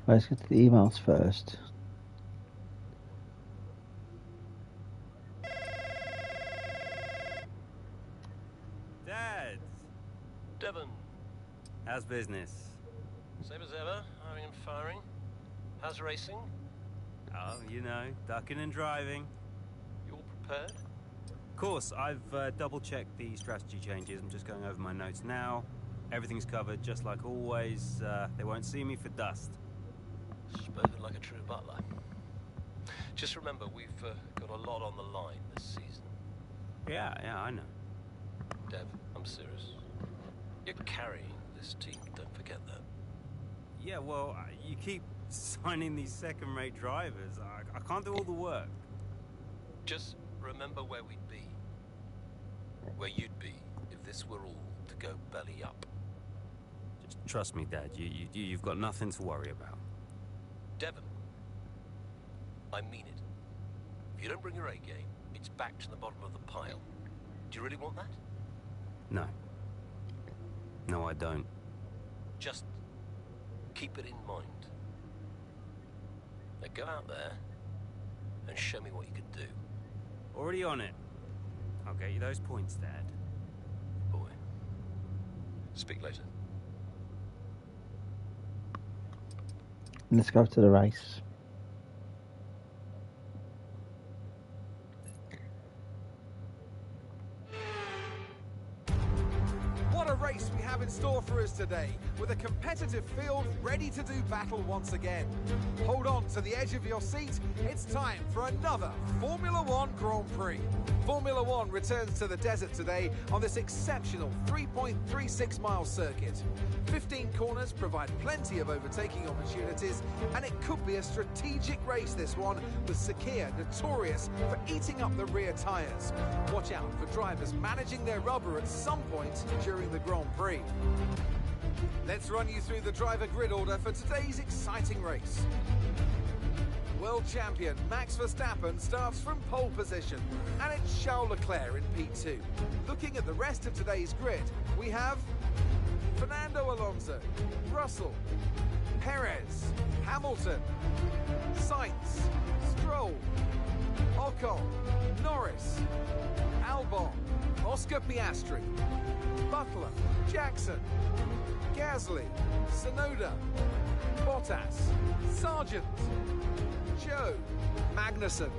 Let's get to the emails first. Dad! Devon. How's business? Same as ever, hiring and firing. How's racing? Oh, you know, ducking and driving. prepared? Of course, I've double-checked the strategy changes. I'm just going over my notes now. Everything's covered, just like always. They won't see me for dust. Spoken like a true butler. Just remember, we've got a lot on the line this season. Yeah, I know. Dev, I'm serious. You're carrying this team, don't forget that. Yeah, well, you keep signing these second-rate drivers. I can't do all the work. Just remember where we'd be. Where you'd be if this were all to go belly up. Just trust me, Dad. You've got nothing to worry about. Devon, I mean it. If you don't bring your A game, it's back to the bottom of the pile. Do you really want that? No. No, I don't. Just keep it in mind. Now go out there and show me what you can do. Already on it. I'll get you those points, Dad. Boy. Speak later. Let's go to the race. What a race we have in store for us today, with a competitive field ready to do battle once again. Hold on to the edge of your seat, it's time for another Formula One Grand Prix. Formula One returns to the desert today on this exceptional 3.36-mile circuit. 15 corners provide plenty of overtaking opportunities, and it could be a strategic race, this one, with Sakhir notorious for eating up the rear tyres. Watch out for drivers managing their rubber at some point during the Grand Prix. Let's run you through the driver grid order for today's exciting race. World champion Max Verstappen starts from pole position, and it's Charles Leclerc in P2. Looking at the rest of today's grid, we have Fernando Alonso, Russell, Perez, Hamilton, Sainz, Stroll, Ocon, Norris, Albon, Oscar Piastri, Butler, Jackson, Gasly, Tsunoda, Bottas, Sargent, Joe, Magnussen,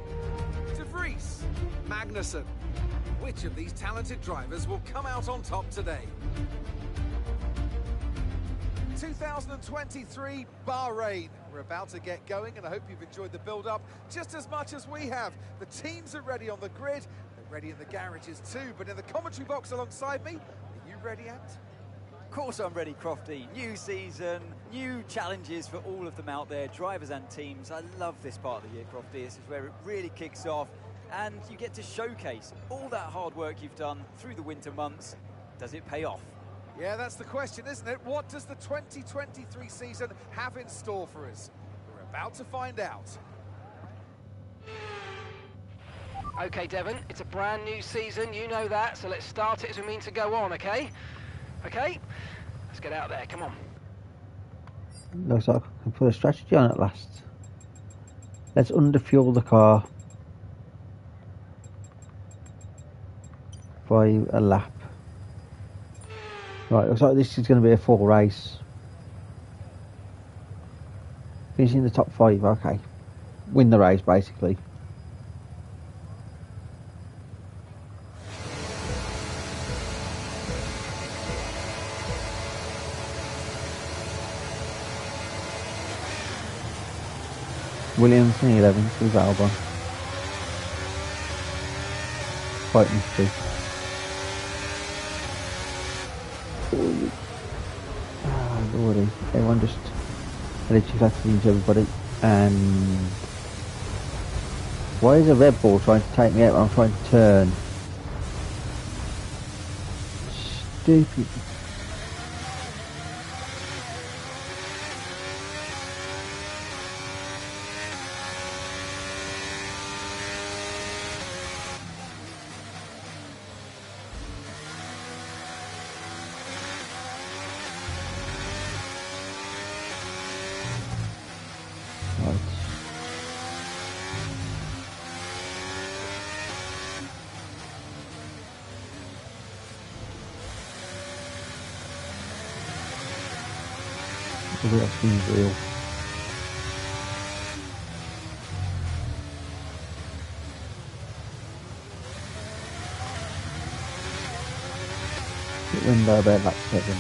De Vries, Magnussen. Which of these talented drivers will come out on top today? 2023 Bahrain. We're about to get going, and I hope you've enjoyed the build-up just as much as we have. The teams are ready on the grid. They're ready in the garages too, but in the commentary box alongside me, are you ready, Ant? Of course I'm ready, Crofty. New season, new challenges for all of them out there, drivers and teams. I love this part of the year, Crofty. This is where it really kicks off, and you get to showcase all that hard work you've done through the winter months. Does it pay off? Yeah, that's the question, isn't it? What does the 2023 season have in store for us? We're about to find out. Okay, Devon, it's a brand new season, you know that, so let's start it as we mean to go on, okay? Okay? Let's get out there, come on. Looks like I can put a strategy on at last. Let's underfuel the car by a lap. Right, looks like this is going to be a full race. Finishing the top 5, okay. Win the race, basically. Williams in 11th with Albon. Fighting through. Lordy. Everyone just literally factored into everybody. And why is a Red Bull trying to take me out when I'm trying to turn? Stupid. That seems real. It window about lap 7.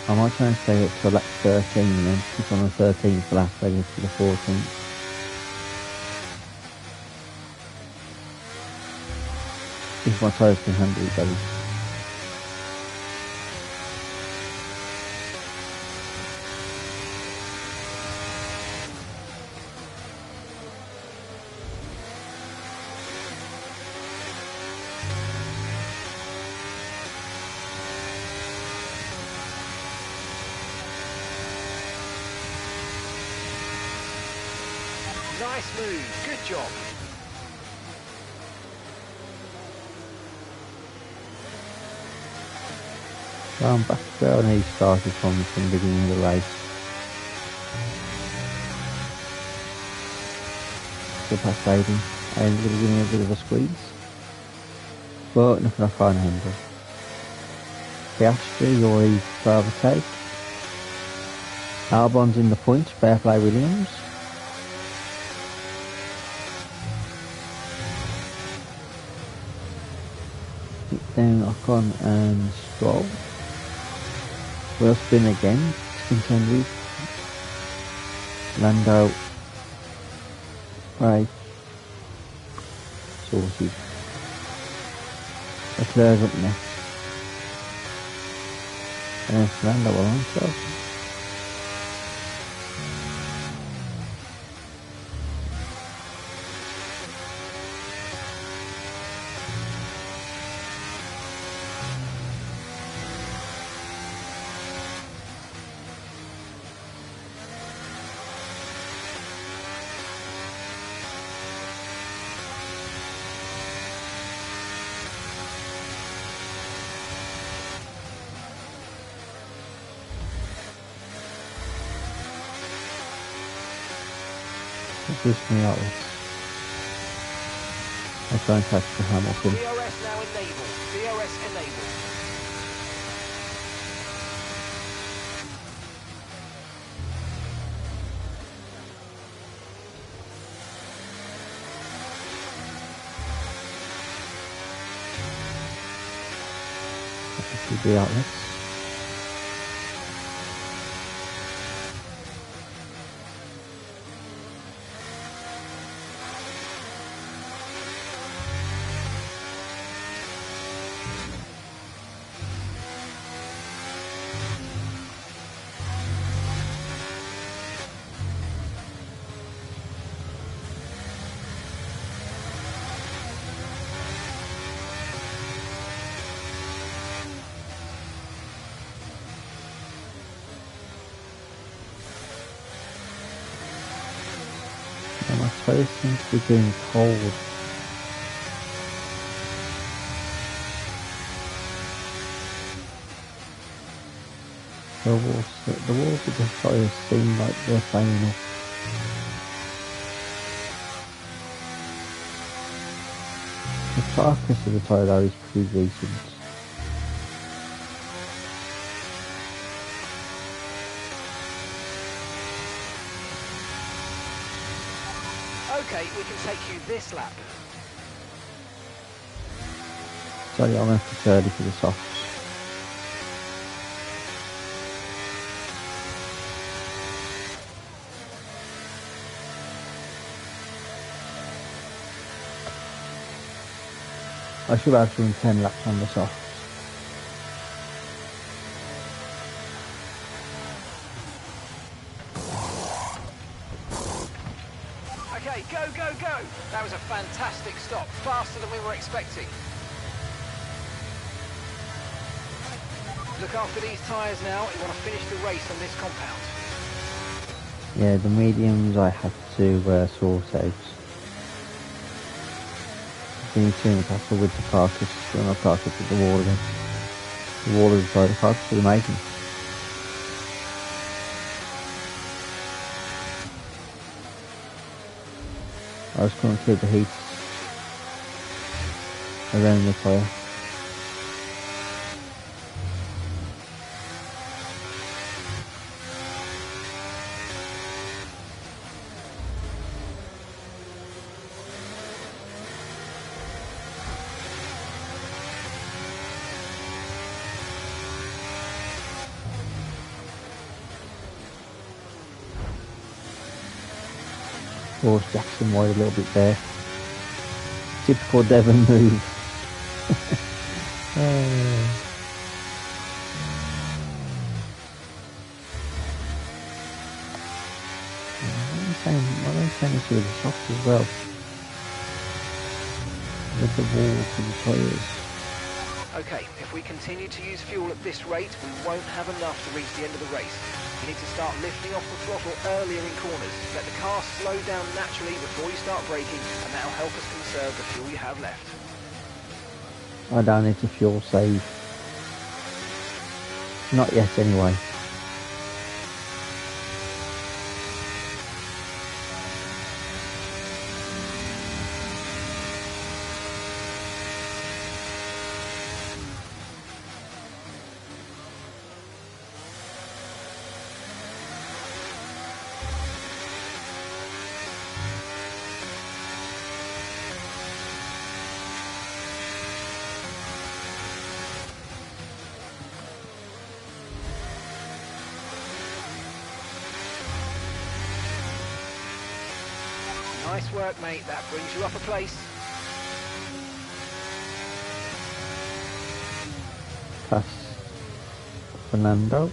I might try and stay up to lap 13 and then keep on the 13th lap ready to the 14th. If my tyres can handle it, buddy. Nice move, good job. So I'm back where I started from the beginning of the race. Still past Aiden. Aiden's going to give me a bit of a squeeze. But nothing I can't handle. Piastri, Yori for overtake. Albon's in the points, fair play Williams. Down Ocon and Stroll. Will spin again to contend with. Lando. Right. Sorted. Leclerc's up next. And Lando Alonso. Push me out. I try and catch the Hamilton. DRS now enabled. DRS enabled. This is the outlets. My toes seems to be getting cold. The walls of the tires seem like they're playing up. The carcass of the tyre though is pretty decent. Okay, we can take you this lap. Sorry, I'm going to 30 for the softs. I should have done 10 laps on the softs. Okay, go, go, go! That was a fantastic stop, faster than we were expecting. Look after these tyres now, you want to finish the race on this compound. Yeah, the mediums I had to sort out. Being too much hassle with the carcass, when I carcass with the wall again. The wall is the carcass is amazing. I was going through the heat around the tyre. forced Jackson wide a little bit there. Typical Devon move. Why don't they this with the socks as well? With the wall for the players. Okay, if we continue to use fuel at this rate, we won't have enough to reach the end of the race. You need to start lifting off the throttle earlier in corners. Let the car slow down naturally before you start braking, and that'll help us conserve the fuel you have left. I don't need to fuel save. Not yet, anyway. Nice work, mate. That brings you up a place. Pass Fernando.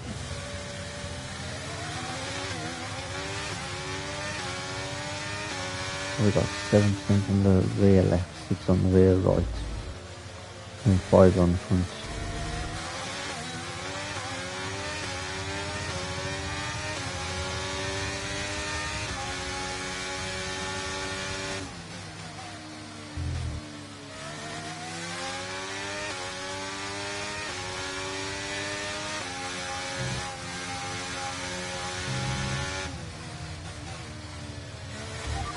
We got 7% on the rear left, 6 on the rear right, and 5 on the front.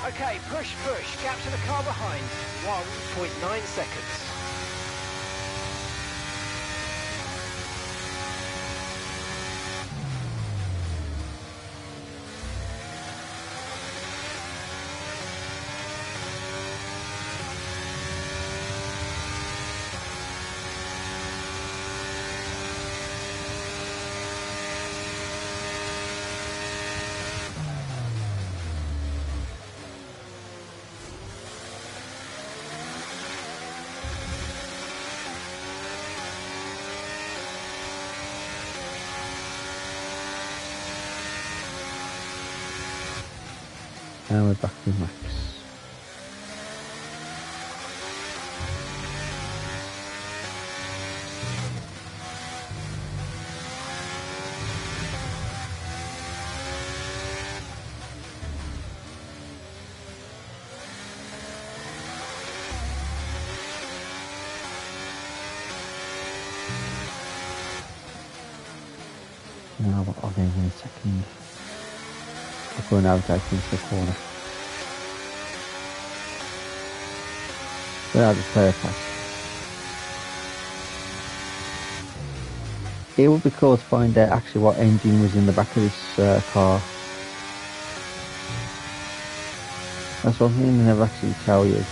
Okay, push, push. Gap to the car behind. 1.9 seconds. And we're back to Max. Now what are they in a second? I'll go now back into the corner. Then I'll just play a pass. It would be cool to find out actually what engine was in the back of this car. That's one thing they never actually tell you.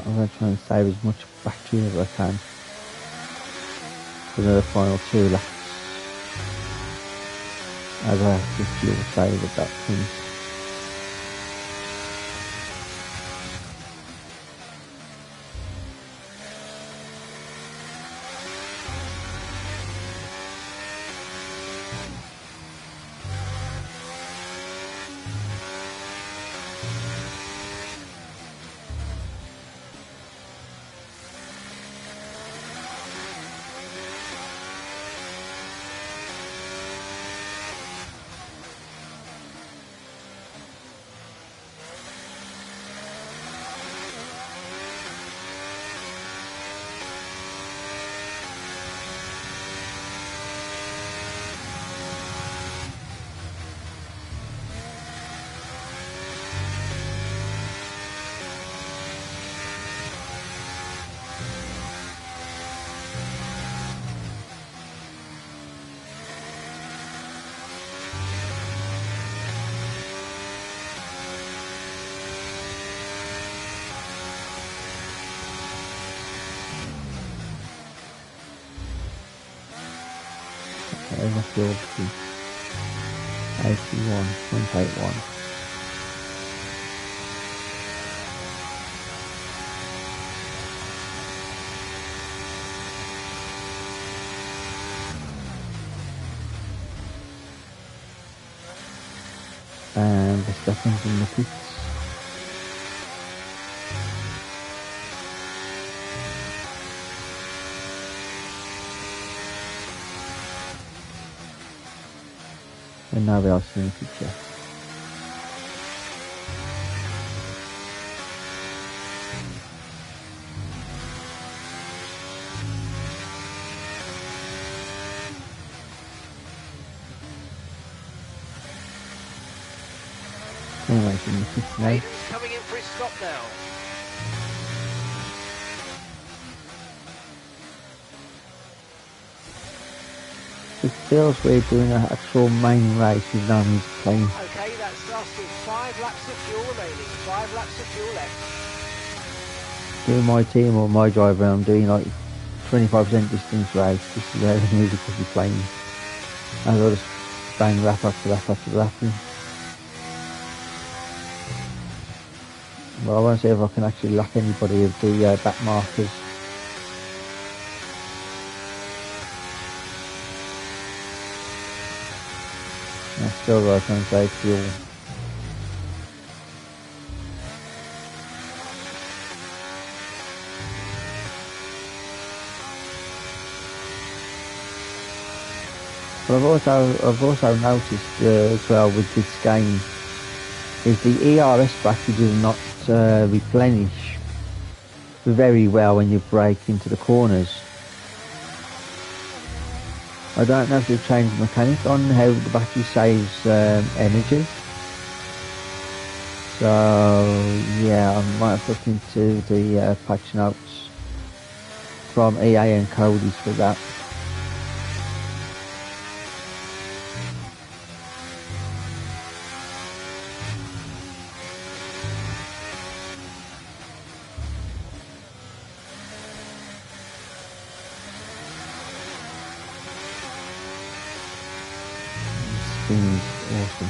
I'm going to try and save as much battery as I can for the final 2 laps as I have to fuel save at that point. There's my fuel. 81.81. And the seconds in the pits. And now we are seeing the picture. Anyway, in the pits now. Aiden's coming in for his stop now. It feels weird doing an actual main race with no music playing. Okay, that starts with 5 laps of fuel remaining. 5 laps of fuel left. Doing my team or my driver, I'm doing like 25% distance race. This is where the music will be playing. And I'll just bang lap after lap after lap. Well, I want to see if I can actually lap anybody with the back markers. I still got to save fuel. But I've also noticed as well with this game is the ERS battery does not replenish very well when you brake into the corners. I don't know if they've changed the mechanic on how the battery saves energy. So yeah, I might have looked into the patch notes from EA and Cody's for that. Awesome.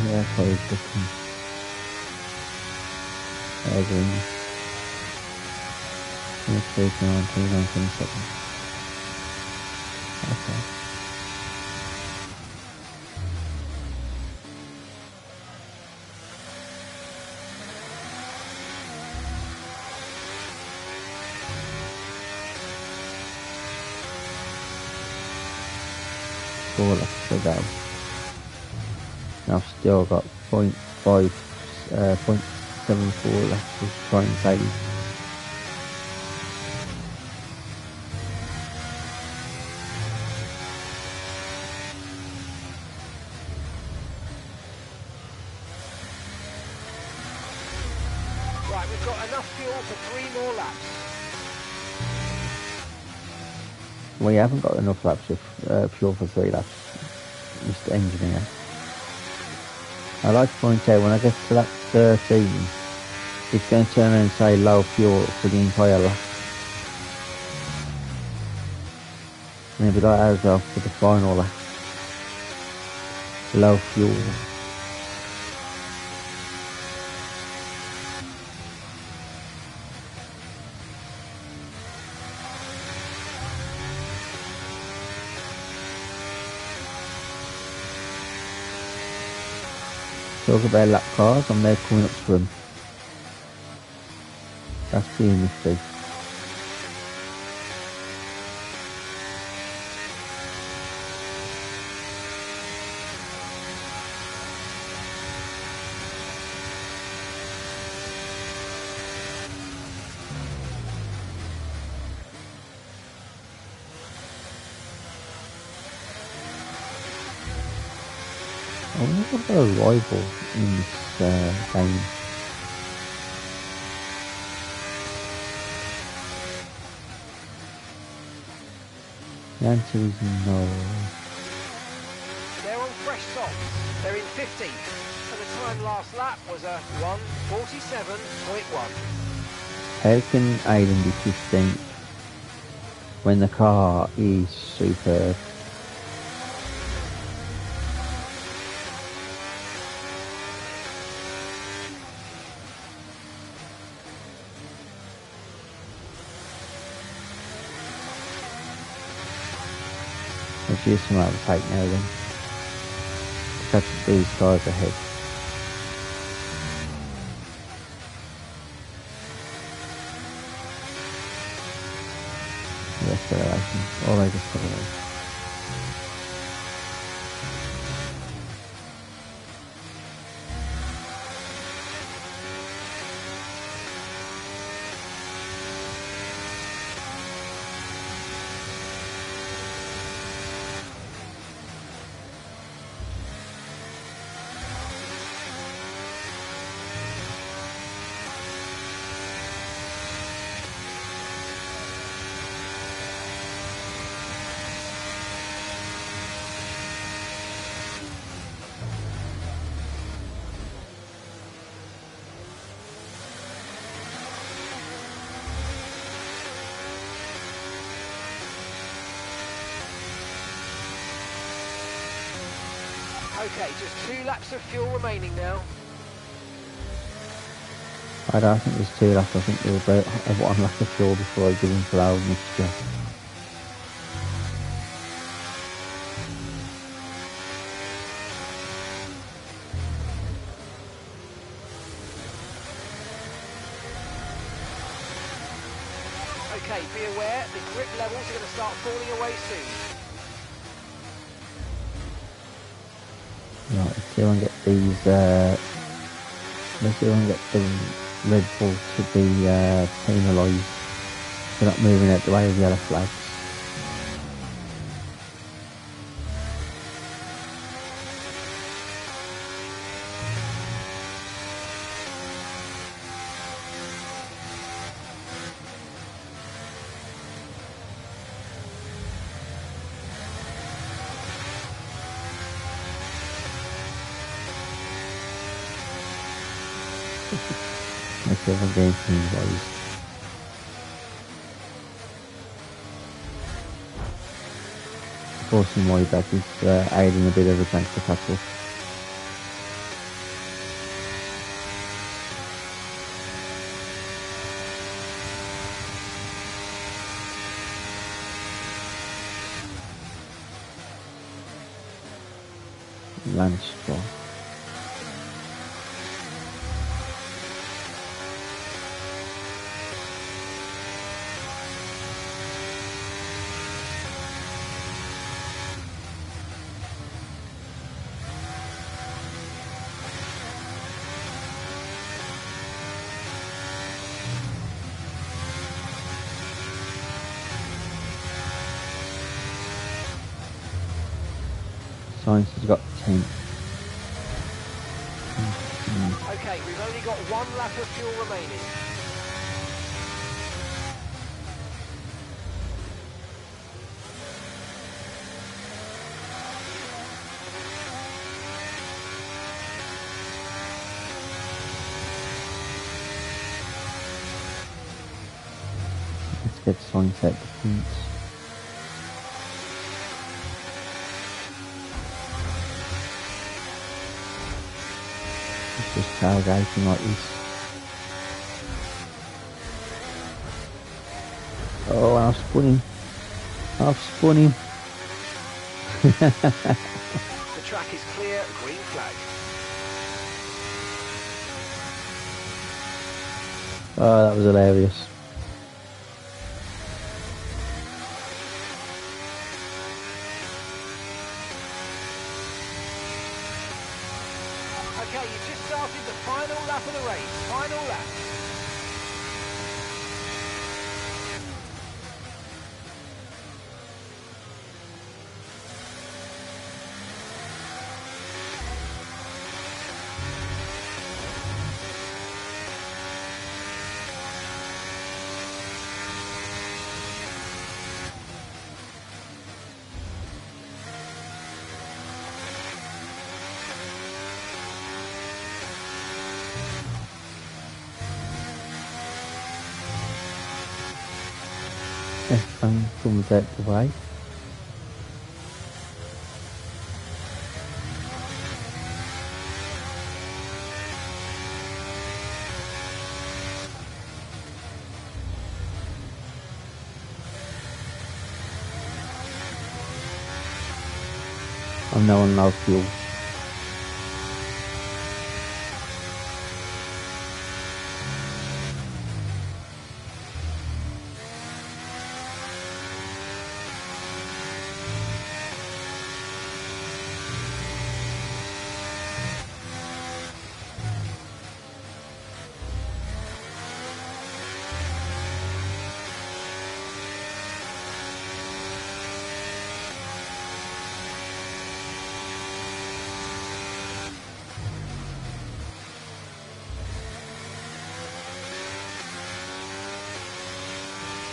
Yeah, probably looking. Agreeing. Let's take on 29.27. Okay. Four left to go. I've still got 0.74 left to try and save. Right, we've got enough fuel for 3 more laps. We haven't got enough laps of fuel for 3 laps, Mr. Engineer. I like to point out when I get to lap 13, it's going to turn around and say low fuel for the entire lap. And it'll be like as well for the final lap. Low fuel. Talk about lap cars, I'm there coming up to them. That's being nifty. I wonder if I've got a rival in this game. The answer is no. They're on fresh socks. They're in 15th. And the time last lap was a 1:47.1. How can Aiden be 15th when the car is superb? Let's use some overtake now then. Catch these guys ahead. Acceleration, always acceleration. Okay, just 2 laps of fuel remaining now. I don't think there's 2 laps, I think there was about 1 lap of fuel before I give him for our mixture. Okay, be aware, the grip levels are going to start falling away soon. Right, let's see if I can get these, let's see if I can get the Red Bull to be penalised for not moving out the way of the yellow flags. Let's see if I can get penalised. Forcing my back is aiding a bit of a chance to catch up. Lance Stroll. Science has got 10. Okay, we've only got 1 lap of fuel remaining. Let's get Science out the points. Just tailgating like this. Oh, and I've spun him. I've spun him. The track is clear, green flag. Oh, that was hilarious. Okay, you just started the final lap of the race. Final lap. F1 comes out the way. I'm now on low fuel.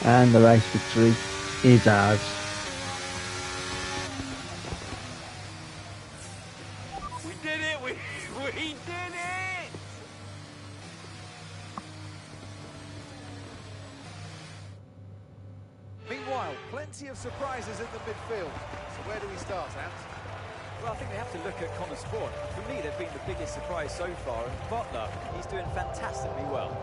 And the race victory is ours. We did it! We did it! Meanwhile, plenty of surprises in the midfield. So where do we start, Ant? Well, I think we have to look at Connor Sport. For me, they've been the biggest surprise so far, and Butler, he's doing fantastically well.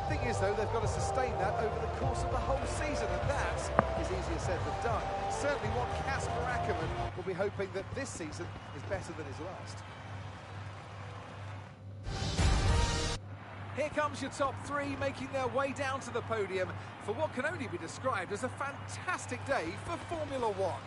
The thing is, though, they've got to sustain that over the course of the whole season, and that is easier said than done. Certainly what Casper Ackerman will be hoping that this season is better than his last. Here comes your top three making their way down to the podium for what can only be described as a fantastic day for Formula One.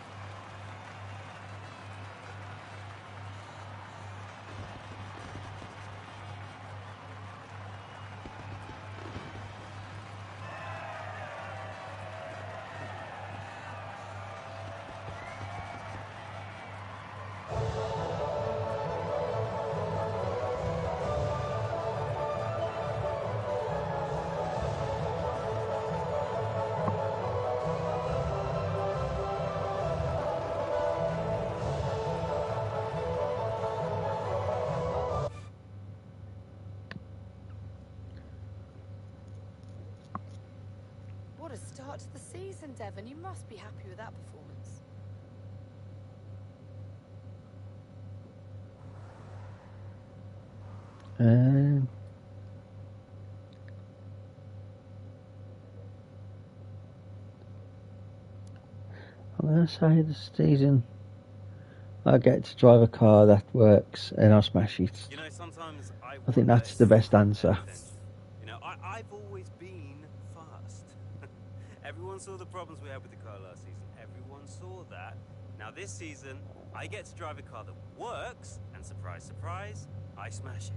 What a start to the season, Devon. You must be happy with that performance. I'm going to say this season I get to drive a car that works and I'll smash it. You know, sometimes I think that's the best answer. You know, I've always been fast. Everyone saw the problems we had with the car last season. Everyone saw that. Now this season, I get to drive a car that works, and surprise, surprise, I smash it.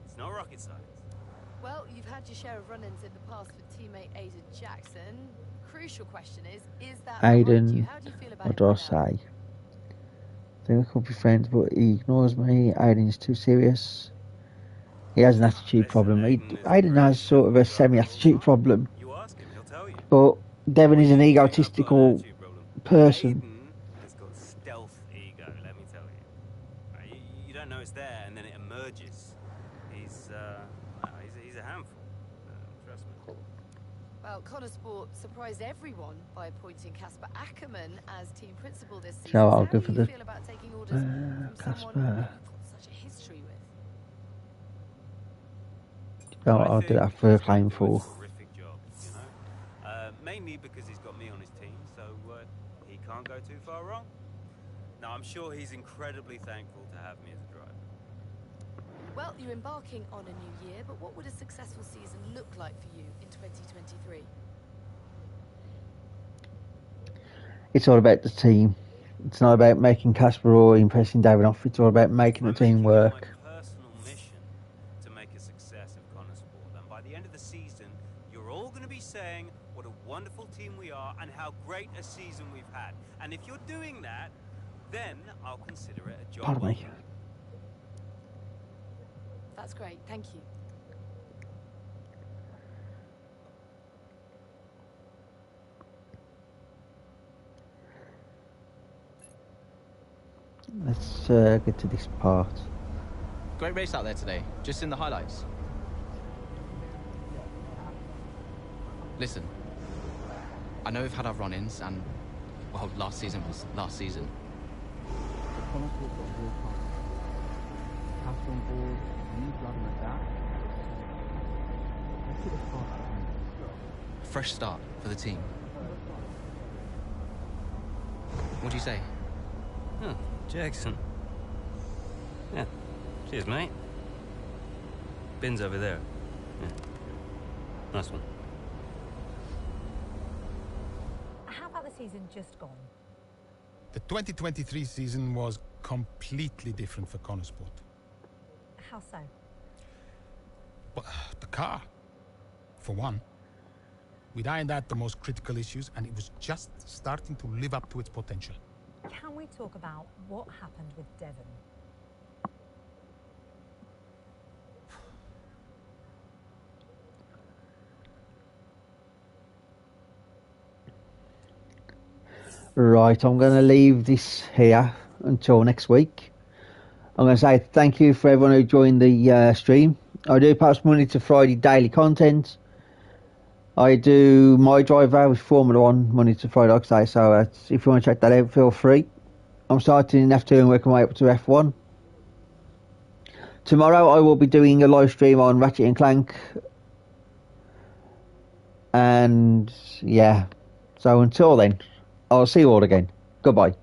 It's not rocket science. Well, you've had your share of run-ins in the past with teammate Aiden Jackson. Crucial question is that behind you? Aiden, How do you feel about what it do I now? say? They could be friends, but he ignores me. Aiden's too serious. He has an attitude problem. Aiden has sort of a semi-attitude problem. But Devon is an egotistical person. It's got stealth ego, let me tell you. You don't know it's there, and then it emerges. He's a handful. Trust me. Well, Connor Sport surprised everyone by appointing Casper Ackerman as team principal this season. So I'll How go do for you the feel about taking orders from someone you've got such a history with? No, I'll do that for a claim for. Terrific job, you know. Mainly because he's got me on his team, so he can't go too far wrong. Now, I'm sure he's incredibly thankful to have me as a driver. Well, you're embarking on a new year, but what would a successful season look like for you in 2023? It's all about the team. It's not about making Casper or impressing David off. It's all about making the team work. Personal mission to make a success of Connor Sport, and by the end of the season, you're all going to be saying what a wonderful team we are and how great a season we've had. And if you're doing that, then I'll consider it a job. Pardon me. That's great, thank you. Let's get to this part. Great race out there today, just in the highlights. Listen, I know we've had our run-ins, and, well, last season was last season. Fresh start for the team. What do you say? Oh, Jackson. Yeah. Cheers, mate. Bin's over there. Yeah. Nice one. How about the season just gone? The 2023 season was completely different for Connorsport. How so? But the car, for one. We'd ironed out the most critical issues, and it was just starting to live up to its potential. Can we talk about what happened with Devon? Right, I'm going to leave this here until next week. I'm going to say thank you for everyone who joined the stream. I do post Monday to Friday daily content. I do my driver with Formula 1 Monday to Friday, like I say, so if you want to check that out, feel free. I'm starting in F2 and working my way up to F1. Tomorrow I will be doing a live stream on Ratchet and Clank. And yeah, so until then, I'll see you all again. Goodbye.